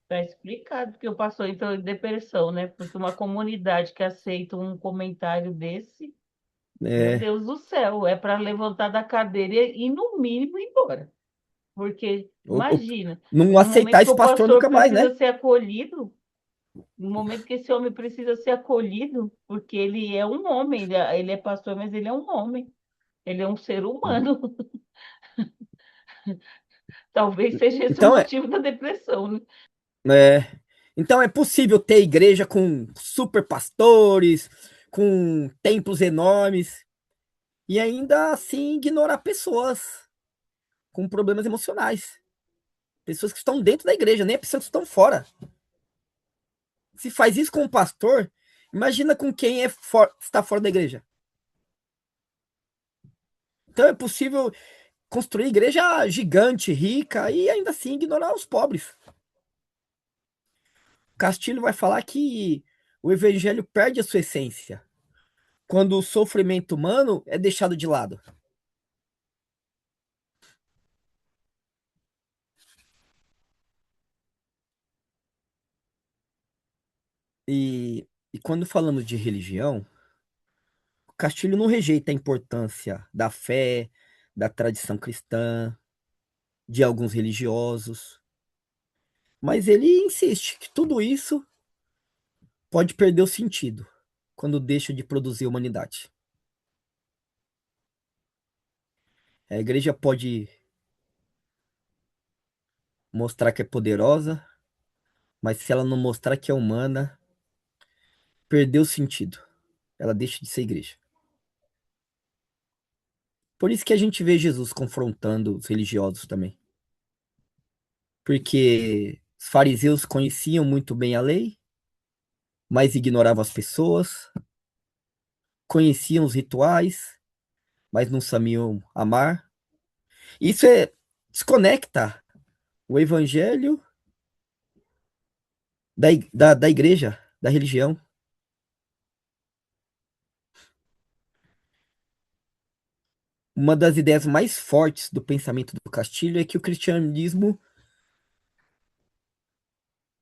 Speaker 6: Tá explicado porque o pastor entrou em depressão, né? Porque uma comunidade que aceita um comentário desse, meu
Speaker 1: É,
Speaker 6: Deus do céu, é para levantar da cadeira e, no mínimo, ir embora. Porque, imagina,
Speaker 1: não
Speaker 6: no
Speaker 1: aceitar
Speaker 6: momento que
Speaker 1: esse
Speaker 6: o
Speaker 1: pastor
Speaker 6: pastor
Speaker 1: nunca mais,
Speaker 6: precisa
Speaker 1: né?
Speaker 6: ser acolhido, no momento que esse homem precisa ser acolhido, porque ele é um homem, ele é pastor, mas ele é um homem, ele é um ser humano. Talvez seja esse o
Speaker 1: Então é,
Speaker 6: motivo da depressão, né?
Speaker 1: é, então é possível ter igreja com super pastores, com templos enormes, e ainda assim ignorar pessoas com problemas emocionais. Pessoas que estão dentro da igreja, nem pessoas que estão fora. Se faz isso com um pastor, imagina com quem está fora da igreja. Então é possível construir igreja gigante, rica, e ainda assim ignorar os pobres. Castilho vai falar que o evangelho perde a sua essência quando o sofrimento humano é deixado de lado. E quando falamos de religião, o Castilho não rejeita a importância da fé, da tradição cristã, de alguns religiosos, mas ele insiste que tudo isso pode perder o sentido quando deixa de produzir humanidade. A igreja pode mostrar que é poderosa, mas se ela não mostrar que é humana, perdeu o sentido. Ela deixa de ser igreja. Por isso que a gente vê Jesus confrontando os religiosos também. Porque os fariseus conheciam muito bem a lei, mas ignoravam as pessoas, conheciam os rituais, mas não sabiam amar. Isso desconecta o evangelho da igreja, da religião. Uma das ideias mais fortes do pensamento do Castilho é que o cristianismo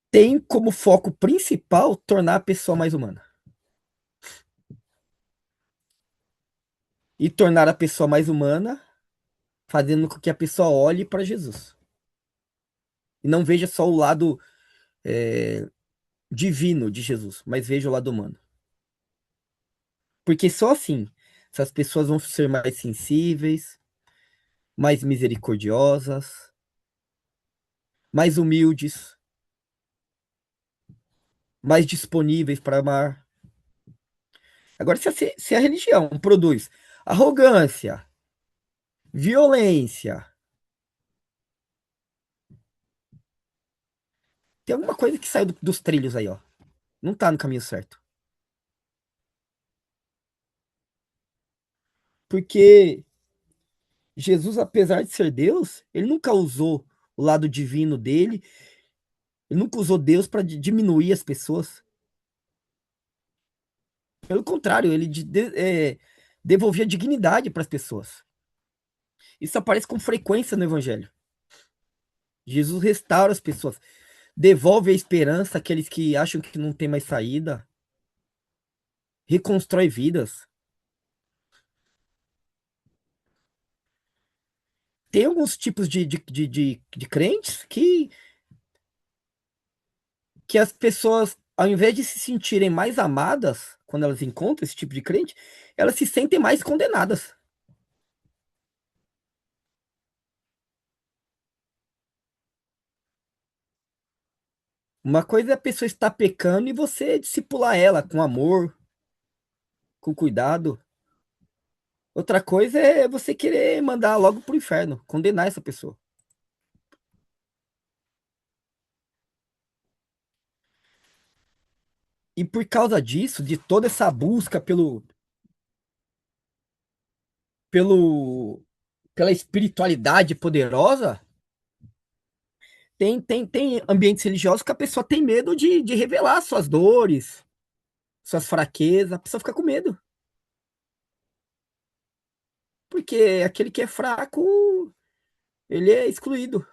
Speaker 1: tem como foco principal tornar a pessoa mais humana. E tornar a pessoa mais humana, fazendo com que a pessoa olhe para Jesus. E não veja só o lado é, divino de Jesus, mas veja o lado humano. Porque só assim, essas pessoas vão ser mais sensíveis, mais misericordiosas, mais humildes, mais disponíveis para amar. Agora, se a religião produz arrogância, violência, tem alguma coisa que saiu dos trilhos aí, ó. Não tá no caminho certo. Porque Jesus, apesar de ser Deus, ele nunca usou o lado divino dele, ele nunca usou Deus para diminuir as pessoas. Pelo contrário, ele devolvia dignidade para as pessoas. Isso aparece com frequência no Evangelho. Jesus restaura as pessoas, devolve a esperança àqueles que acham que não tem mais saída, reconstrói vidas. Tem alguns tipos de crentes que as pessoas, ao invés de se sentirem mais amadas quando elas encontram esse tipo de crente, elas se sentem mais condenadas. Uma coisa é a pessoa estar pecando e você discipular ela com amor, com cuidado. Outra coisa é você querer mandar logo pro inferno, condenar essa pessoa. E por causa disso, de toda essa busca pelo, pela espiritualidade poderosa, tem ambientes religiosos que a pessoa tem medo de revelar suas dores, suas fraquezas, a pessoa fica com medo. Porque aquele que é fraco, ele é excluído.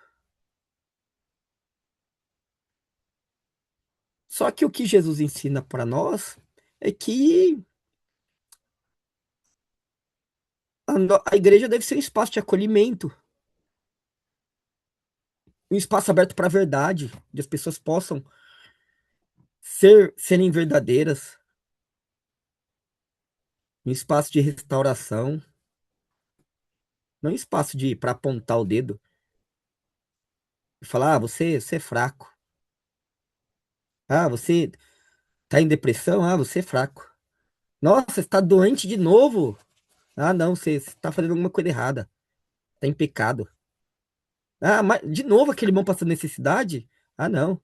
Speaker 1: Só que o que Jesus ensina para nós é que a igreja deve ser um espaço de acolhimento, um espaço aberto para a verdade, onde as pessoas possam serem verdadeiras, um espaço de restauração, não um espaço de para apontar o dedo e falar: ah, você é fraco. Ah, você tá em depressão? Ah, você é fraco. Nossa, você está doente de novo? Ah, não, você está fazendo alguma coisa errada. Tá em pecado. Ah, mas de novo aquele irmão passando necessidade? Ah, não.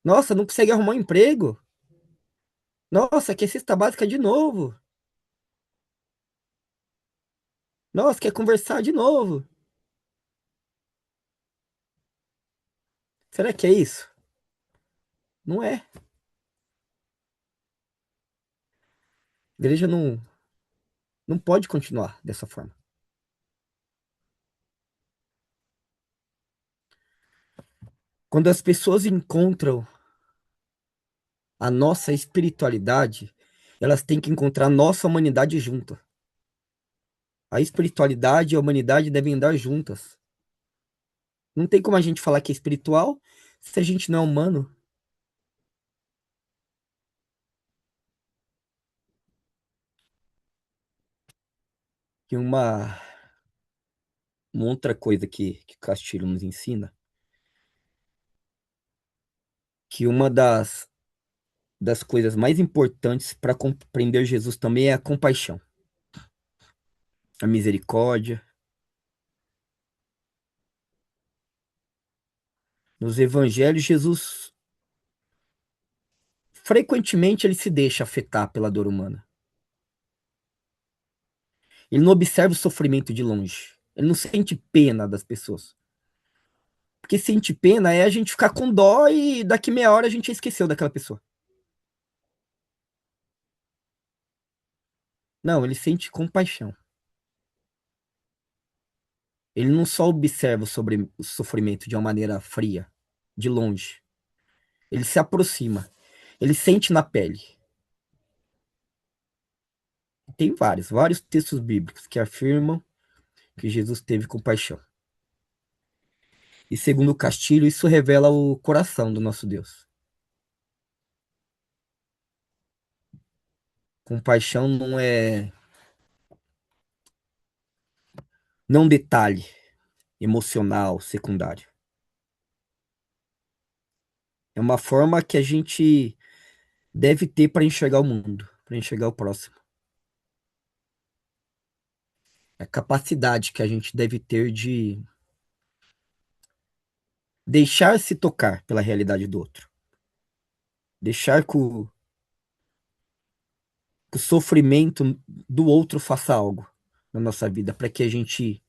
Speaker 1: Nossa, não consegue arrumar um emprego? Nossa, quer cesta básica de novo? Nossa, quer conversar de novo? Será que é isso? Não é. A igreja não pode continuar dessa forma. Quando as pessoas encontram a nossa espiritualidade, elas têm que encontrar a nossa humanidade junta. A espiritualidade e a humanidade devem andar juntas. Não tem como a gente falar que é espiritual se a gente não é humano. E uma outra coisa que Castilho nos ensina, que uma das coisas mais importantes para compreender Jesus também é a compaixão, a misericórdia. Nos evangelhos, Jesus frequentemente ele se deixa afetar pela dor humana. Ele não observa o sofrimento de longe. Ele não sente pena das pessoas. Porque sentir pena é a gente ficar com dó e daqui meia hora a gente esqueceu daquela pessoa. Não, ele sente compaixão. Ele não só observa o sofrimento de uma maneira fria, de longe. Ele se aproxima. Ele sente na pele. Tem vários textos bíblicos que afirmam que Jesus teve compaixão. E segundo Castilho, isso revela o coração do nosso Deus. Compaixão não é um detalhe emocional secundário. É uma forma que a gente deve ter para enxergar o mundo, para enxergar o próximo. É a capacidade que a gente deve ter de deixar-se tocar pela realidade do outro. Deixar que o sofrimento do outro faça algo na nossa vida, para que a gente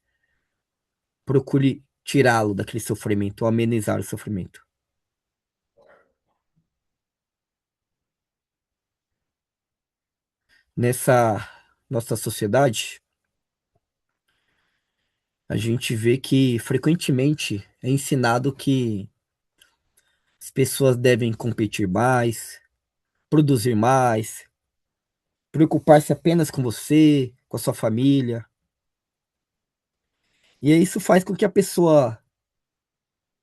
Speaker 1: procure tirá-lo daquele sofrimento, ou amenizar o sofrimento. Nessa nossa sociedade, a gente vê que frequentemente é ensinado que as pessoas devem competir mais, produzir mais, preocupar-se apenas com você, com a sua família. E aí isso faz com que a pessoa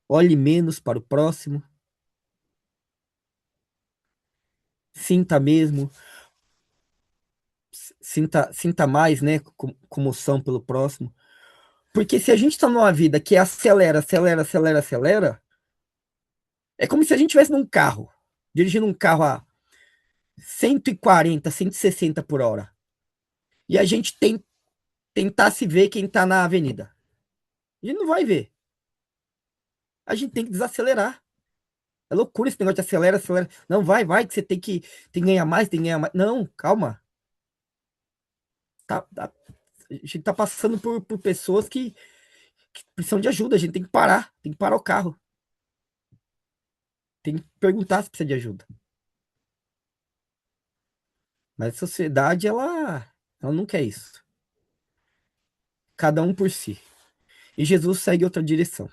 Speaker 1: olhe menos para o próximo, sinta mesmo, sinta mais, né, comoção pelo próximo. Porque se a gente está numa vida que acelera, acelera, acelera, acelera, é como se a gente estivesse num carro, dirigindo um carro a 140, 160 por hora. E a gente tentar se ver quem está na avenida. A gente não vai ver. A gente tem que desacelerar. É loucura esse negócio de acelera, acelera. Não, vai, que você tem que ganhar mais, tem que ganhar mais. Não, calma. A gente tá passando por pessoas que precisam de ajuda. A gente tem que parar o carro. Tem que perguntar se precisa de ajuda. Mas a sociedade, ela não quer isso. Cada um por si. E Jesus segue outra direção.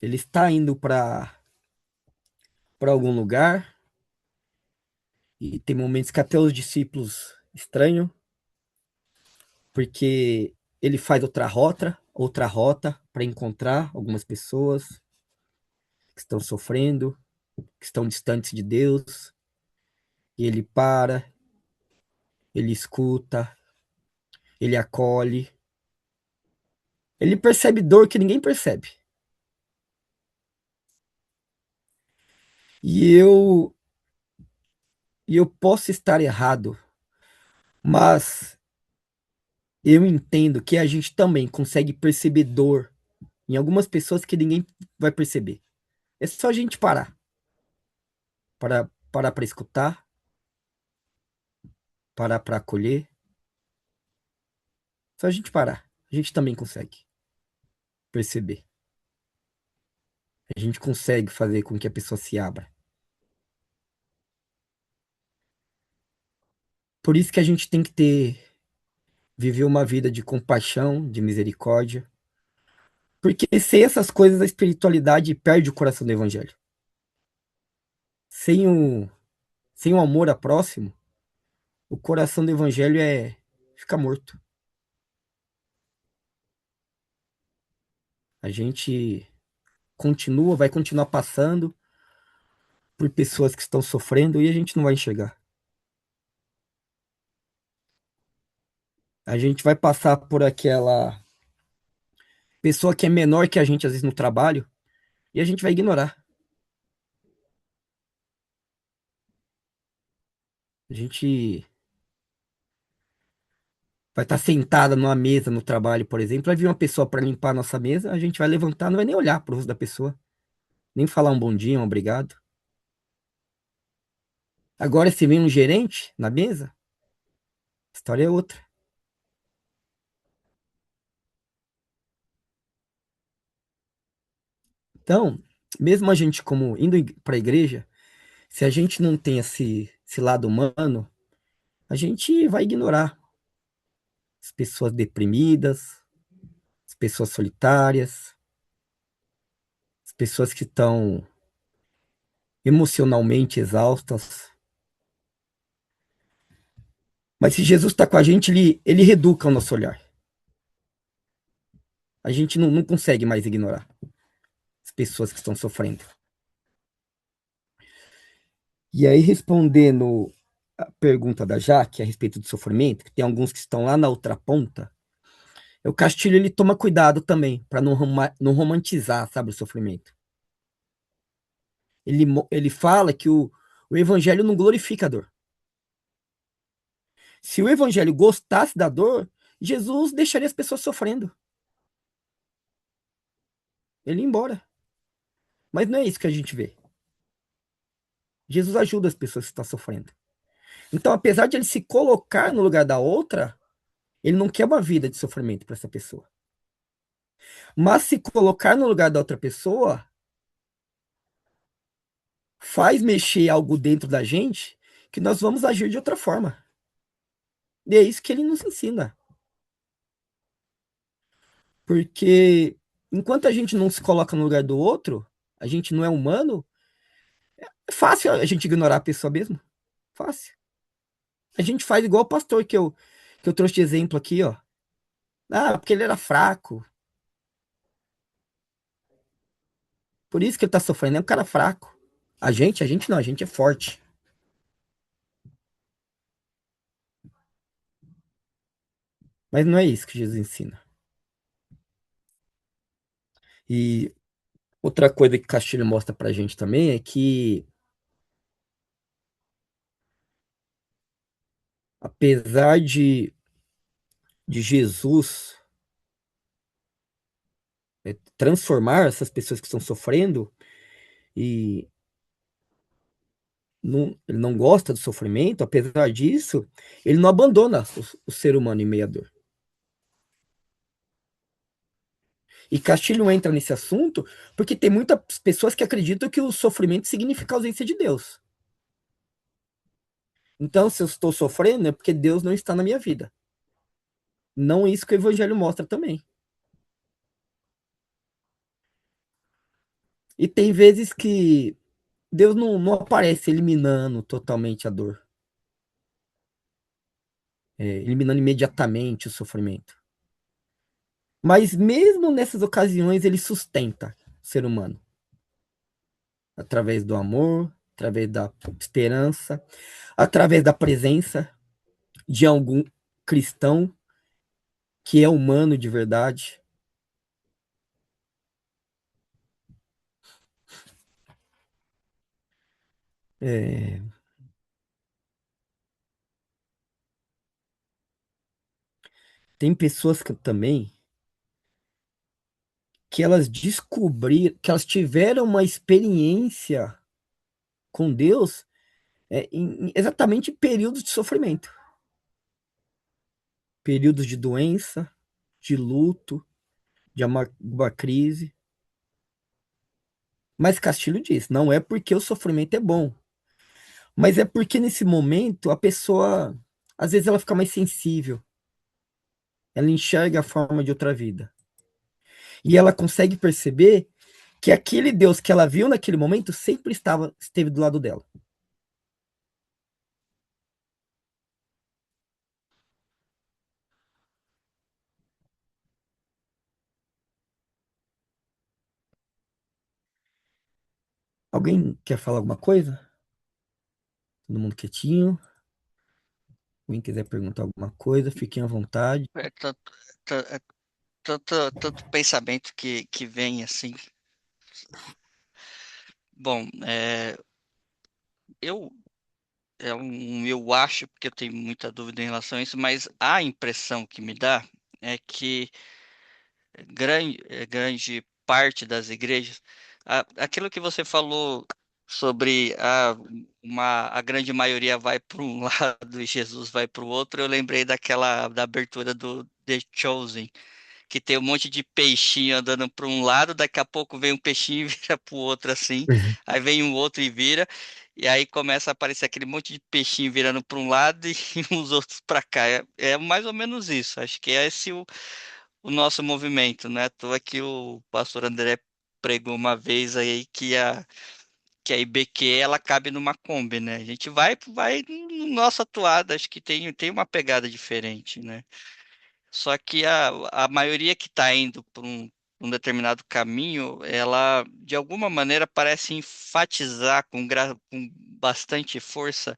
Speaker 1: Ele está indo para algum lugar e tem momentos que até os discípulos estranham, porque ele faz outra rota para encontrar algumas pessoas que estão sofrendo, que estão distantes de Deus, e ele para, ele escuta, ele acolhe, ele percebe dor que ninguém percebe. E eu posso estar errado, mas eu entendo que a gente também consegue perceber dor em algumas pessoas que ninguém vai perceber. É só a gente parar para escutar, parar para acolher. Só a gente parar. A gente também consegue perceber. A gente consegue fazer com que a pessoa se abra. Por isso que a gente tem que viver uma vida de compaixão, de misericórdia. Porque sem essas coisas, a espiritualidade perde o coração do evangelho. Sem sem o amor a próximo, o coração do evangelho fica morto. A gente vai continuar passando por pessoas que estão sofrendo e a gente não vai enxergar. A gente vai passar por aquela pessoa que é menor que a gente, às vezes, no trabalho, e a gente vai ignorar. A gente vai estar sentada numa mesa no trabalho, por exemplo, vai vir uma pessoa para limpar a nossa mesa, a gente vai levantar, não vai nem olhar para o rosto da pessoa, nem falar um bom dia, um obrigado. Agora, se vem um gerente na mesa, a história é outra. Então, mesmo a gente como indo para a igreja, se a gente não tem esse lado humano, a gente vai ignorar as pessoas deprimidas, as pessoas solitárias, as pessoas que estão emocionalmente exaustas. Mas se Jesus está com a gente, ele reeduca o nosso olhar. A gente não consegue mais ignorar as pessoas que estão sofrendo. E aí, respondendo a pergunta da Jaque a respeito do sofrimento, que tem alguns que estão lá na outra ponta, o Castilho ele toma cuidado também para não romantizar, sabe, o sofrimento. Ele fala que o evangelho não glorifica a dor. Se o evangelho gostasse da dor, Jesus deixaria as pessoas sofrendo. Ele ia embora. Mas não é isso que a gente vê. Jesus ajuda as pessoas que estão sofrendo. Então, apesar de ele se colocar no lugar da outra, ele não quer uma vida de sofrimento para essa pessoa. Mas se colocar no lugar da outra pessoa, faz mexer algo dentro da gente que nós vamos agir de outra forma. E é isso que ele nos ensina. Porque enquanto a gente não se coloca no lugar do outro, a gente não é humano, é fácil a gente ignorar a pessoa mesmo. Fácil. A gente faz igual o pastor que eu trouxe de exemplo aqui, ó. Ah, porque ele era fraco. Por isso que ele tá sofrendo, é um cara fraco. A gente não, a gente é forte. Mas não é isso que Jesus ensina. E outra coisa que Castilho mostra pra gente também é que, apesar de Jesus transformar essas pessoas que estão sofrendo, e ele não gosta do sofrimento, apesar disso, ele não abandona o ser humano em meio à dor. E Castilho entra nesse assunto porque tem muitas pessoas que acreditam que o sofrimento significa a ausência de Deus. Então, se eu estou sofrendo, é porque Deus não está na minha vida. Não isso que o evangelho mostra também. E tem vezes que Deus não aparece eliminando totalmente a dor. Eliminando imediatamente o sofrimento. Mas mesmo nessas ocasiões, ele sustenta o ser humano. Através do amor, através da esperança, através da presença de algum cristão que é humano de verdade. É, tem pessoas que também que elas descobriram, que elas tiveram uma experiência com Deus exatamente em períodos de sofrimento, períodos de doença, de luto, de uma crise. Mas Castilho diz, não é porque o sofrimento é bom, mas é porque nesse momento a pessoa, às vezes ela fica mais sensível, ela enxerga a forma de outra vida. E ela consegue perceber que aquele Deus que ela viu naquele momento sempre esteve do lado dela. Alguém quer falar alguma coisa? Todo mundo quietinho. Quem quiser perguntar alguma coisa, fiquem à vontade.
Speaker 2: É tanto pensamento que vem assim. Bom, eu, eu acho, porque eu tenho muita dúvida em relação a isso, mas a impressão que me dá é que grande parte das igrejas, aquilo que você falou sobre a grande maioria vai para um lado e Jesus vai para o outro, eu lembrei da abertura do The Chosen, que tem um monte de peixinho andando para um lado, daqui a pouco vem um peixinho e vira para o outro assim, aí vem um outro e vira, e aí começa a aparecer aquele monte de peixinho virando para um lado e uns outros para cá. É mais ou menos isso. Acho que é esse o nosso movimento, né? À toa que o pastor André pregou uma vez aí que a IBQ ela cabe numa Kombi, né? A gente vai no nosso atuado, acho que tem uma pegada diferente, né? Só que a maioria que está indo por um determinado caminho, ela de alguma maneira parece enfatizar com bastante força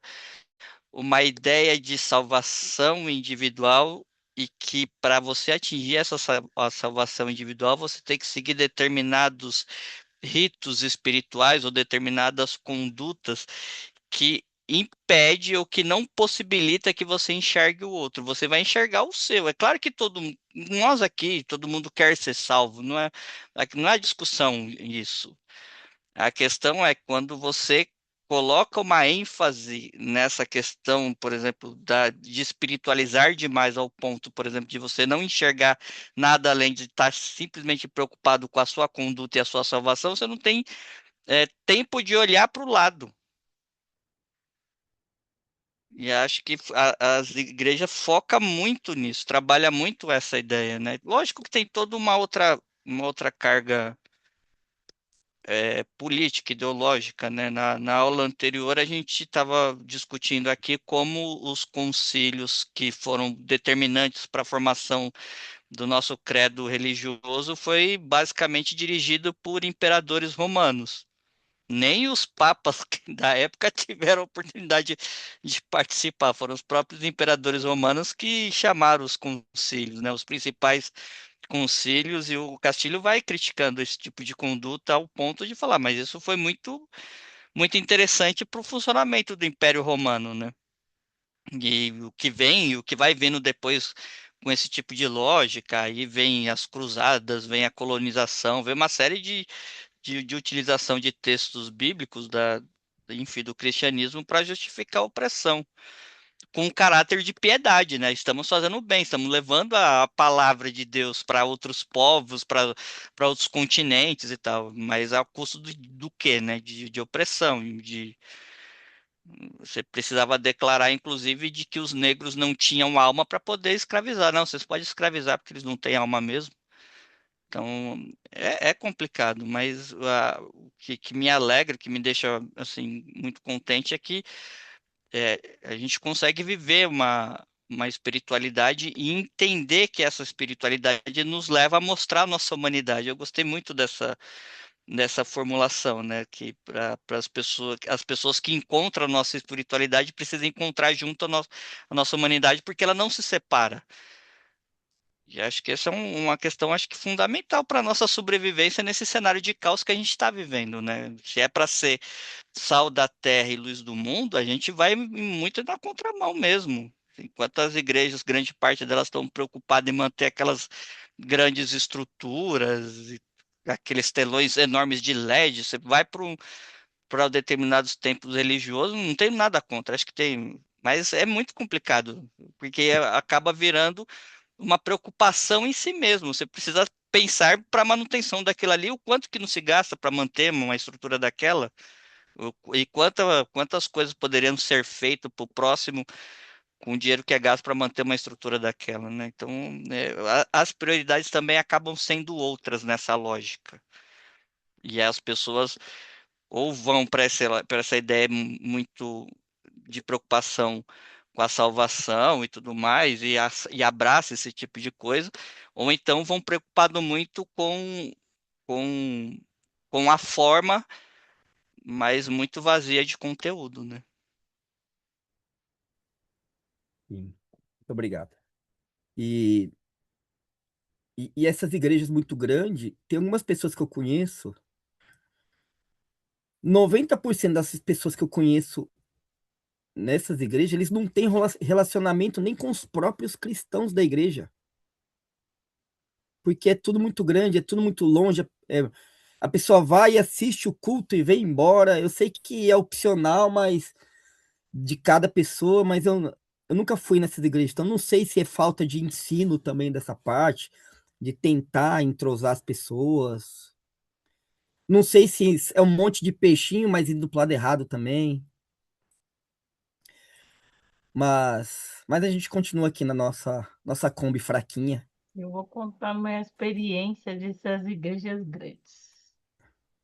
Speaker 2: uma ideia de salvação individual e que para você atingir a salvação individual, você tem que seguir determinados ritos espirituais ou determinadas condutas que impede ou que não possibilita que você enxergue o outro. Você vai enxergar o seu. É claro que nós aqui, todo mundo quer ser salvo, não é discussão isso. A questão é quando você coloca uma ênfase nessa questão, por exemplo, de espiritualizar demais ao ponto, por exemplo, de você não enxergar nada além de estar simplesmente preocupado com a sua conduta e a sua salvação, você não tem tempo de olhar para o lado. E acho que as igrejas focam muito nisso, trabalha muito essa ideia, né? Lógico que tem toda uma outra carga política, ideológica, né? Na aula anterior, a gente estava discutindo aqui como os concílios que foram determinantes para a formação do nosso credo religioso foi basicamente dirigido por imperadores romanos. Nem os papas da época tiveram a oportunidade de participar, foram os próprios imperadores romanos que chamaram os concílios, né? Os principais concílios, e o Castilho vai criticando esse tipo de conduta ao ponto de falar, mas isso foi muito interessante para o funcionamento do Império Romano, né? E o que vai vendo depois com esse tipo de lógica, aí vem as cruzadas, vem a colonização, vem uma série de utilização de textos bíblicos enfim, do cristianismo para justificar a opressão com um caráter de piedade, né? Estamos fazendo bem, estamos levando a palavra de Deus para outros povos, para outros continentes e tal, mas a custo do quê, né? De opressão, você precisava declarar, inclusive, de que os negros não tinham alma para poder escravizar. Não, vocês podem escravizar porque eles não têm alma mesmo. Então, é complicado, mas o que me alegra, que me deixa assim muito contente é que a gente consegue viver uma espiritualidade e entender que essa espiritualidade nos leva a mostrar a nossa humanidade. Eu gostei muito dessa formulação, né? Que para as pessoas que encontram a nossa espiritualidade precisam encontrar junto a nossa humanidade, porque ela não se separa. E acho que essa é uma questão, acho que fundamental para a nossa sobrevivência nesse cenário de caos que a gente está vivendo, né? Se é para ser sal da terra e luz do mundo, a gente vai muito na contramão mesmo. Enquanto as igrejas, grande parte delas estão preocupadas em manter aquelas grandes estruturas, e aqueles telões enormes de LED, você vai para determinados templos religiosos, não tem nada contra, acho que tem, mas é muito complicado, porque acaba virando uma preocupação em si mesmo. Você precisa pensar para a manutenção daquilo ali, o quanto que não se gasta para manter uma estrutura daquela. E quantas coisas poderiam ser feitas para o próximo com o dinheiro que é gasto para manter uma estrutura daquela, né? Então, as prioridades também acabam sendo outras nessa lógica. E as pessoas ou vão para essa ideia muito de preocupação com a salvação e tudo mais, e abraça esse tipo de coisa, ou então vão preocupado muito com, com a forma, mas muito vazia de conteúdo, né?
Speaker 1: Sim. Muito obrigado. E, e essas igrejas muito grandes, tem algumas pessoas que eu conheço, 90% dessas pessoas que eu conheço nessas igrejas, eles não têm relacionamento nem com os próprios cristãos da igreja, porque é tudo muito grande, é tudo muito longe, a pessoa vai e assiste o culto e vem embora. Eu sei que é opcional, mas de cada pessoa, mas eu nunca fui nessas igrejas, então não sei se é falta de ensino também dessa parte, de tentar entrosar as pessoas. Não sei se é um monte de peixinho, mas indo pro lado errado também. Mas a gente continua aqui na nossa Kombi fraquinha.
Speaker 6: Eu vou contar minha experiência dessas igrejas grandes.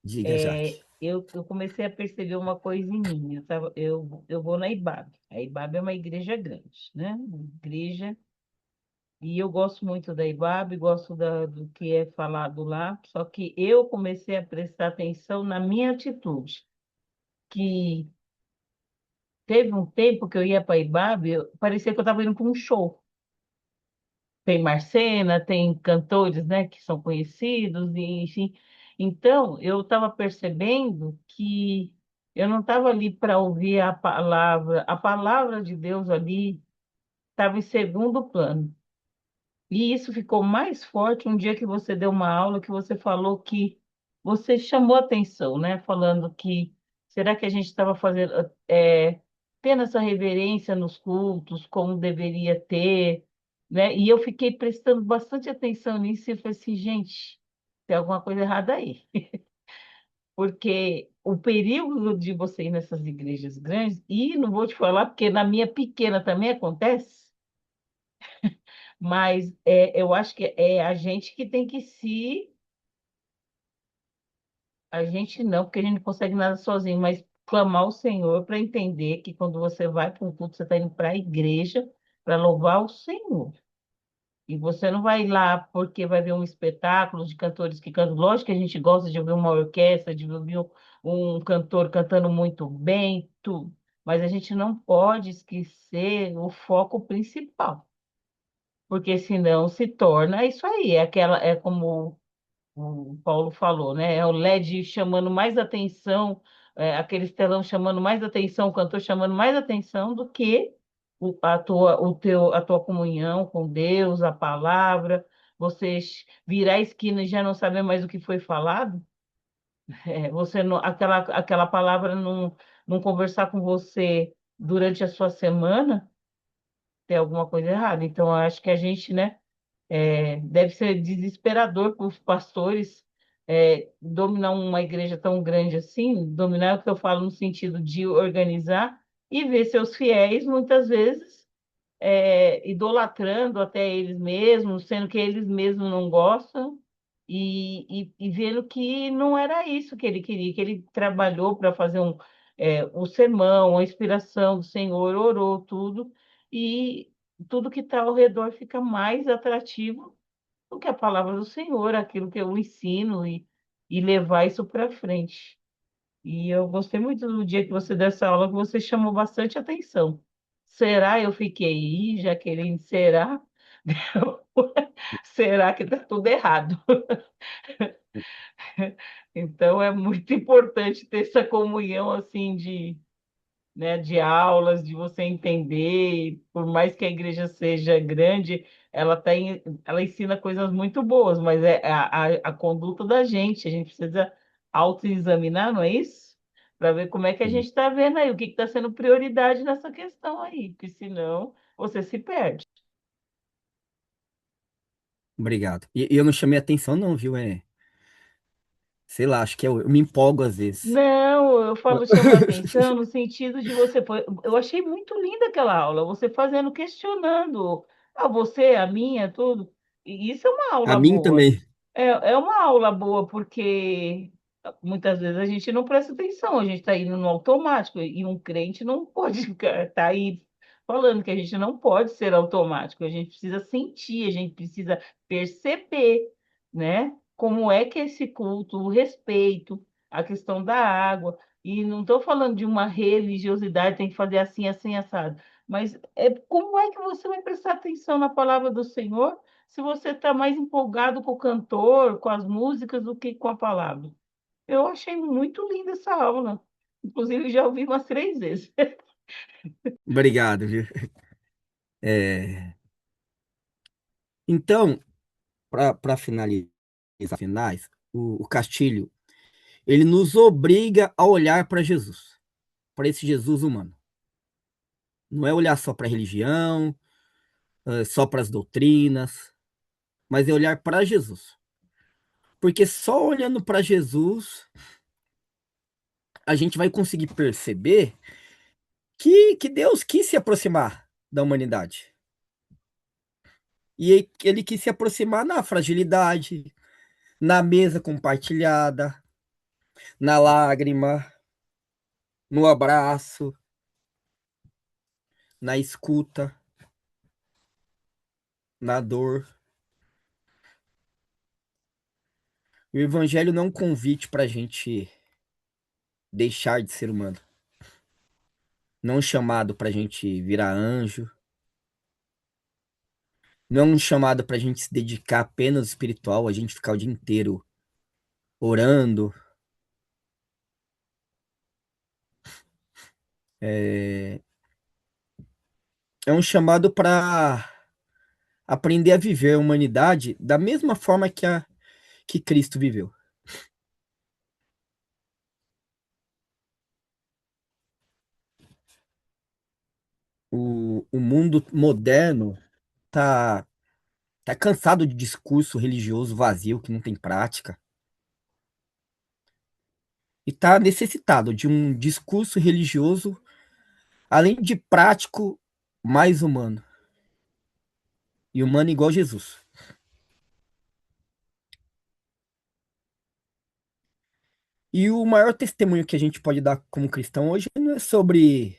Speaker 1: Diga, Jaque.
Speaker 6: Eu comecei a perceber uma coisa em mim. Eu vou na IBAB. A IBAB é uma igreja grande, né? Uma igreja. E eu gosto muito da IBAB, gosto do que é falado lá. Só que eu comecei a prestar atenção na minha atitude. Que teve um tempo que eu ia para a IBAB, parecia que eu estava indo para um show. Tem Marcena, tem cantores, né, que são conhecidos, e, enfim. Então, eu estava percebendo que eu não estava ali para ouvir a palavra de Deus ali estava em segundo plano. E isso ficou mais forte um dia que você deu uma aula que você falou que você chamou atenção, né? Falando que será que a gente estava fazendo, tendo essa reverência nos cultos, como deveria ter, né? E eu fiquei prestando bastante atenção nisso e falei assim, gente, tem alguma coisa errada aí. Porque o perigo de você ir nessas igrejas grandes, e não vou te falar, porque na minha pequena também acontece, mas eu acho que é a gente que tem que se. A gente não, porque a gente não consegue nada sozinho, mas clamar ao Senhor para entender que quando você vai para um culto, você está indo para a igreja para louvar o Senhor. E você não vai lá porque vai ver um espetáculo de cantores que cantam. Lógico que a gente gosta de ouvir uma orquestra, de ouvir um cantor cantando muito bem, tudo. Mas a gente não pode esquecer o foco principal, porque senão se torna isso aí, é como o Paulo falou, né? É o LED chamando mais atenção, aquele telão chamando mais atenção, o cantor chamando mais atenção do que a tua comunhão com Deus, a palavra, você virar a esquina e já não saber mais o que foi falado, você não, aquela palavra não conversar com você durante a sua semana, tem alguma coisa errada. Então, eu acho que a gente, né? Deve ser desesperador para os pastores dominar uma igreja tão grande assim, dominar o que eu falo no sentido de organizar e ver seus fiéis, muitas vezes, idolatrando até eles mesmos, sendo que eles mesmos não gostam, e vendo que não era isso que ele queria, que ele trabalhou para fazer o sermão, a inspiração do Senhor, orou tudo, e tudo que está ao redor fica mais atrativo do que a palavra do Senhor, aquilo que eu ensino e levar isso para frente. E eu gostei muito do dia que você deu essa aula, que você chamou bastante atenção. Será eu fiquei aí, Jaqueline? Será? Será que está tudo errado? Então é muito importante ter essa comunhão assim de aulas, de você entender, por mais que a igreja seja grande, ela ensina coisas muito boas, mas é a conduta da gente, a gente precisa autoexaminar, não é isso? Para ver como é que a gente está vendo aí, o que está sendo prioridade nessa questão aí, porque senão você se perde.
Speaker 1: Obrigado. E eu não chamei atenção, não, viu? Sei lá, acho que eu me empolgo às vezes.
Speaker 6: Não, eu falo chamar atenção no sentido de você. Eu achei muito linda aquela aula, você fazendo, questionando a você, a minha, tudo. E isso é uma
Speaker 1: A
Speaker 6: aula
Speaker 1: mim
Speaker 6: boa.
Speaker 1: também.
Speaker 6: É uma aula boa, porque muitas vezes a gente não presta atenção, a gente está indo no automático, e um crente não pode estar aí falando que a gente não pode ser automático, a gente precisa sentir, a gente precisa perceber, né? Como é que é esse culto, o respeito, a questão da água, e não estou falando de uma religiosidade, tem que fazer assim, assim, assado, mas como é que você vai prestar atenção na palavra do Senhor se você está mais empolgado com o cantor, com as músicas, do que com a palavra? Eu achei muito linda essa aula. Inclusive, já ouvi umas 3 vezes.
Speaker 1: Obrigado, viu? É, então, para finalizar, finais, o Castilho, ele nos obriga a olhar para Jesus, para esse Jesus humano. Não é olhar só para a religião, só para as doutrinas, mas é olhar para Jesus. Porque só olhando para Jesus, a gente vai conseguir perceber que Deus quis se aproximar da humanidade. E ele quis se aproximar na fragilidade, na mesa compartilhada, na lágrima, no abraço, na escuta, na dor. O evangelho não é um convite para a gente deixar de ser humano. Não é um chamado para a gente virar anjo. Não é um chamado para a gente se dedicar apenas ao espiritual, a gente ficar o dia inteiro orando. É, é um chamado para aprender a viver a humanidade da mesma forma que Cristo viveu. O mundo moderno tá, tá cansado de discurso religioso vazio que não tem prática. E tá necessitado de um discurso religioso, além de prático, mais humano. E humano igual Jesus. E o maior testemunho que a gente pode dar como cristão hoje não é sobre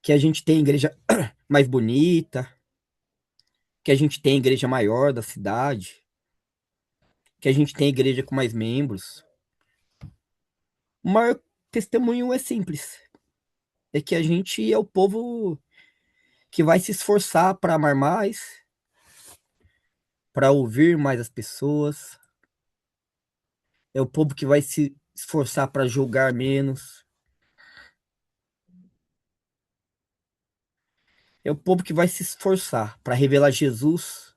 Speaker 1: que a gente tem a igreja mais bonita, que a gente tem a igreja maior da cidade, que a gente tem a igreja com mais membros. O maior testemunho é simples. É que a gente é o povo que vai se esforçar para amar mais, para ouvir mais as pessoas. É o povo que vai se esforçar para julgar menos. É o povo que vai se esforçar para revelar Jesus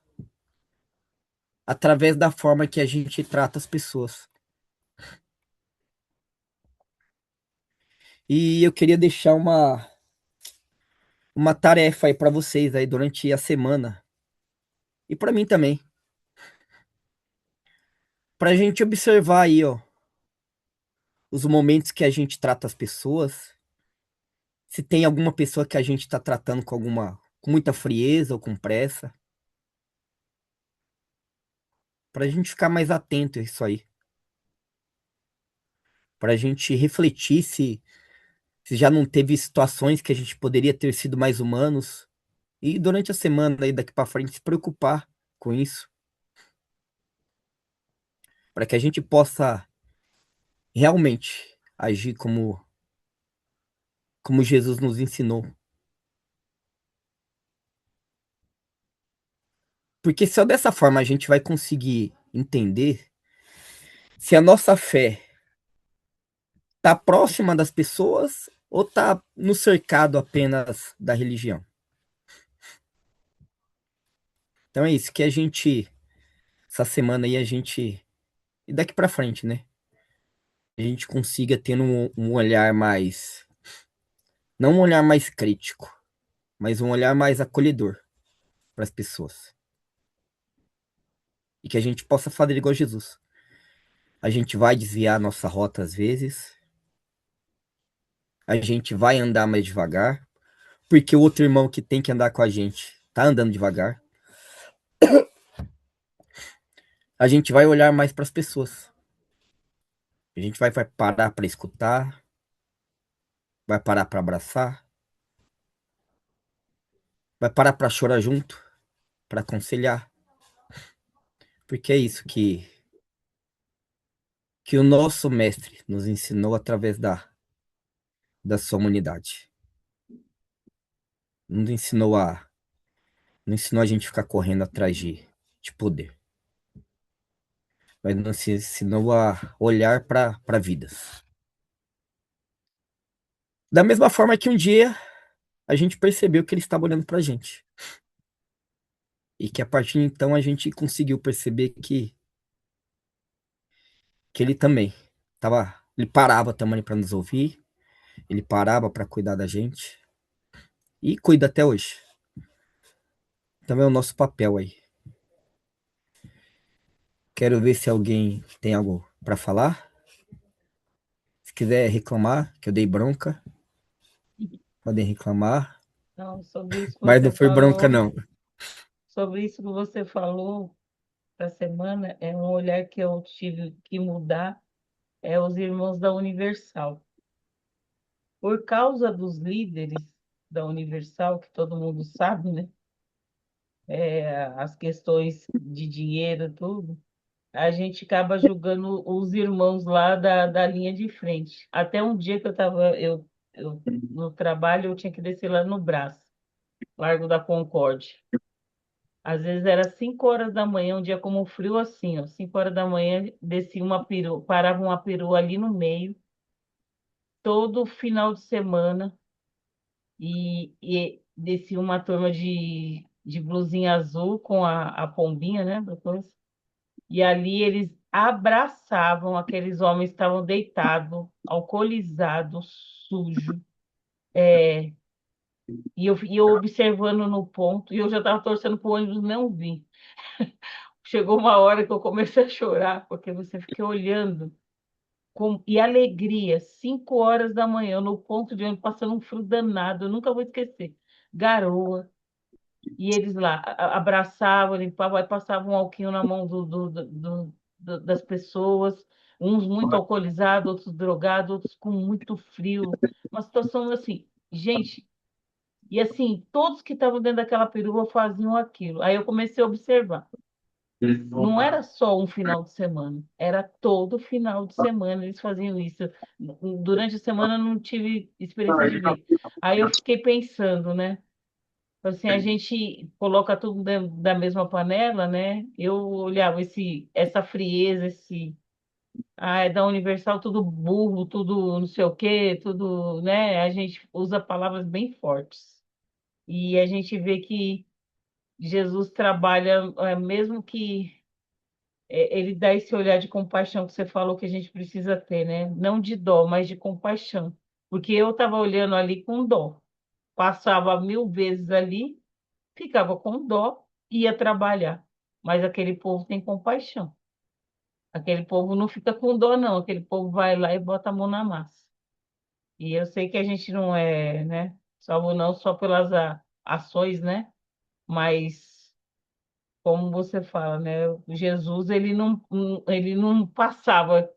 Speaker 1: através da forma que a gente trata as pessoas. E eu queria deixar uma tarefa aí para vocês aí durante a semana. E para mim também. Para a gente observar aí, ó, os momentos que a gente trata as pessoas. Se tem alguma pessoa que a gente está tratando com muita frieza ou com pressa. Para a gente ficar mais atento a isso aí. Para a gente refletir se já não teve situações que a gente poderia ter sido mais humanos. E durante a semana aí daqui para frente se preocupar com isso. Para que a gente possa realmente agir como Jesus nos ensinou. Porque só dessa forma a gente vai conseguir entender se a nossa fé está próxima das pessoas ou está no cercado apenas da religião. Então é isso que essa semana aí e daqui para frente, né? A gente consiga ter um olhar mais, não um olhar mais crítico, mas um olhar mais acolhedor para as pessoas. E que a gente possa fazer igual Jesus. A gente vai desviar a nossa rota às vezes, a gente vai andar mais devagar, porque o outro irmão que tem que andar com a gente tá andando devagar. A gente vai olhar mais para as pessoas. A gente vai parar para escutar, vai parar para abraçar, vai parar para chorar junto, para aconselhar, porque é isso que o nosso mestre nos ensinou através da sua humanidade. Nos ensinou não ensinou a gente ficar correndo atrás de poder, mas nos ensinou a olhar para vidas. Da mesma forma que um dia a gente percebeu que ele estava olhando para a gente. E que a partir de então a gente conseguiu perceber que ele também ele parava também para nos ouvir, ele parava para cuidar da gente e cuida até hoje. Então é o nosso papel aí. Quero ver se alguém tem algo para falar. Se quiser reclamar, que eu dei bronca, podem reclamar,
Speaker 6: Então, sobre isso que
Speaker 1: mas não
Speaker 6: você
Speaker 1: foi bronca
Speaker 6: falou,
Speaker 1: não.
Speaker 6: sobre isso que você falou da semana, é um olhar que eu tive que mudar, é os irmãos da Universal. Por causa dos líderes da Universal, que todo mundo sabe, né? As questões de dinheiro, tudo, a gente acaba julgando os irmãos lá da linha de frente. Até um dia que eu no trabalho, eu tinha que descer lá no Brás, Largo da Concórdia. Às vezes era 5 horas da manhã, um dia como frio assim, ó, 5 horas da manhã, descia uma perua, parava uma perua ali no meio, todo final de semana, e descia uma turma de blusinha azul com a pombinha, né? Depois. E ali eles abraçavam aqueles homens que estavam deitados, alcoolizados, sujos. E eu observando no ponto, e eu já estava torcendo para o ônibus não vir. Chegou uma hora que eu comecei a chorar, porque você fica olhando e alegria, 5 horas da manhã, no ponto de ônibus, passando um frio danado, eu nunca vou esquecer. Garoa, e eles lá abraçavam, limpavam, aí passavam um alquinho na mão das pessoas, uns muito alcoolizados, outros drogados, outros com muito frio. Uma situação assim, gente, e assim, todos que estavam dentro daquela perua faziam aquilo. Aí eu comecei a observar. Não era só um final de semana, era todo final de semana eles faziam isso. Durante a semana eu não tive experiência de ver. Aí eu fiquei pensando, né? Assim, a gente coloca tudo dentro da mesma panela, né? Eu olhava essa frieza, é da Universal, tudo burro, tudo não sei o quê, tudo, né? A gente usa palavras bem fortes. E a gente vê que Jesus trabalha, mesmo que ele dá esse olhar de compaixão que você falou que a gente precisa ter, né? Não de dó, mas de compaixão. Porque eu estava olhando ali com dó. Passava 1000 vezes ali, ficava com dó, ia trabalhar. Mas aquele povo tem compaixão. Aquele povo não fica com dó, não. Aquele povo vai lá e bota a mão na massa. E eu sei que a gente não é, né? Salvo não só pelas ações, né? Mas, como você fala, né? Jesus, ele não passava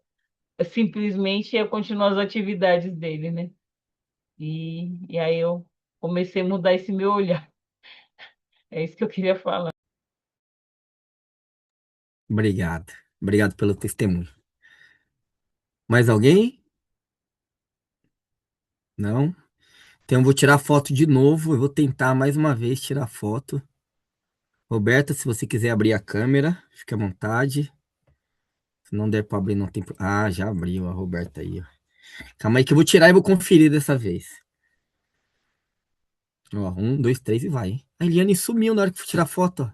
Speaker 6: simplesmente ia continuar as atividades dele, né? E aí eu comecei a mudar esse meu olhar. É isso que eu queria falar.
Speaker 1: Obrigado. Obrigado pelo testemunho. Mais alguém? Não? Então eu vou tirar foto de novo. Eu vou tentar mais uma vez tirar foto. Roberta, se você quiser abrir a câmera, fique à vontade. Se não der para abrir, não tem. Ah, já abriu a Roberta aí, ó. Calma aí que eu vou tirar e vou conferir dessa vez. Ó, 1, 2, 3 e vai, hein? A Eliane sumiu na hora que fui tirar foto, ó.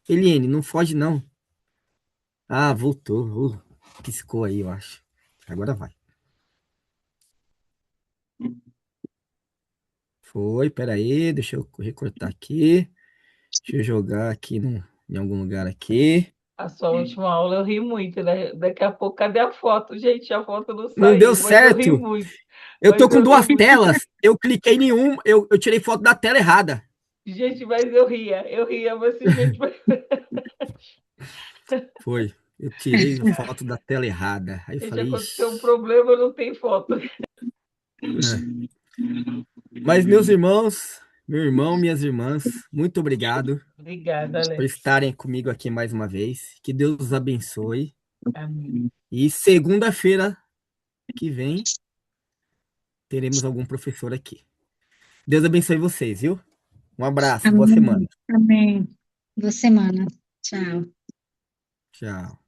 Speaker 1: Eliane, não foge não. Ah, voltou. Piscou aí, eu acho. Agora vai. Foi, pera aí, deixa eu recortar aqui. Deixa eu jogar aqui em algum lugar aqui.
Speaker 6: A sua última aula eu ri muito, né? Daqui a pouco, cadê a foto? Gente, a foto não
Speaker 1: Não deu
Speaker 6: saiu, mas eu ri
Speaker 1: certo.
Speaker 6: muito.
Speaker 1: Eu tô
Speaker 6: Mas
Speaker 1: com
Speaker 6: eu ri
Speaker 1: duas
Speaker 6: muito.
Speaker 1: telas. Eu cliquei em um, eu tirei foto da tela errada.
Speaker 6: Gente, mas eu ria, mas assim, gente,
Speaker 1: Foi. Eu tirei a foto da tela errada. Aí eu
Speaker 6: Se
Speaker 1: falei,
Speaker 6: aconteceu um
Speaker 1: ixi.
Speaker 6: problema, não tem foto.
Speaker 1: É. Mas meus irmãos, meu irmão, minhas irmãs, muito obrigado
Speaker 6: Obrigada,
Speaker 1: por
Speaker 6: Alex.
Speaker 1: estarem comigo aqui mais uma vez. Que Deus os abençoe.
Speaker 6: Amém.
Speaker 1: E segunda-feira que vem teremos algum professor aqui. Deus abençoe vocês, viu? Um abraço, boa semana.
Speaker 7: Amém. Amém. Boa semana. Tchau.
Speaker 1: Tchau.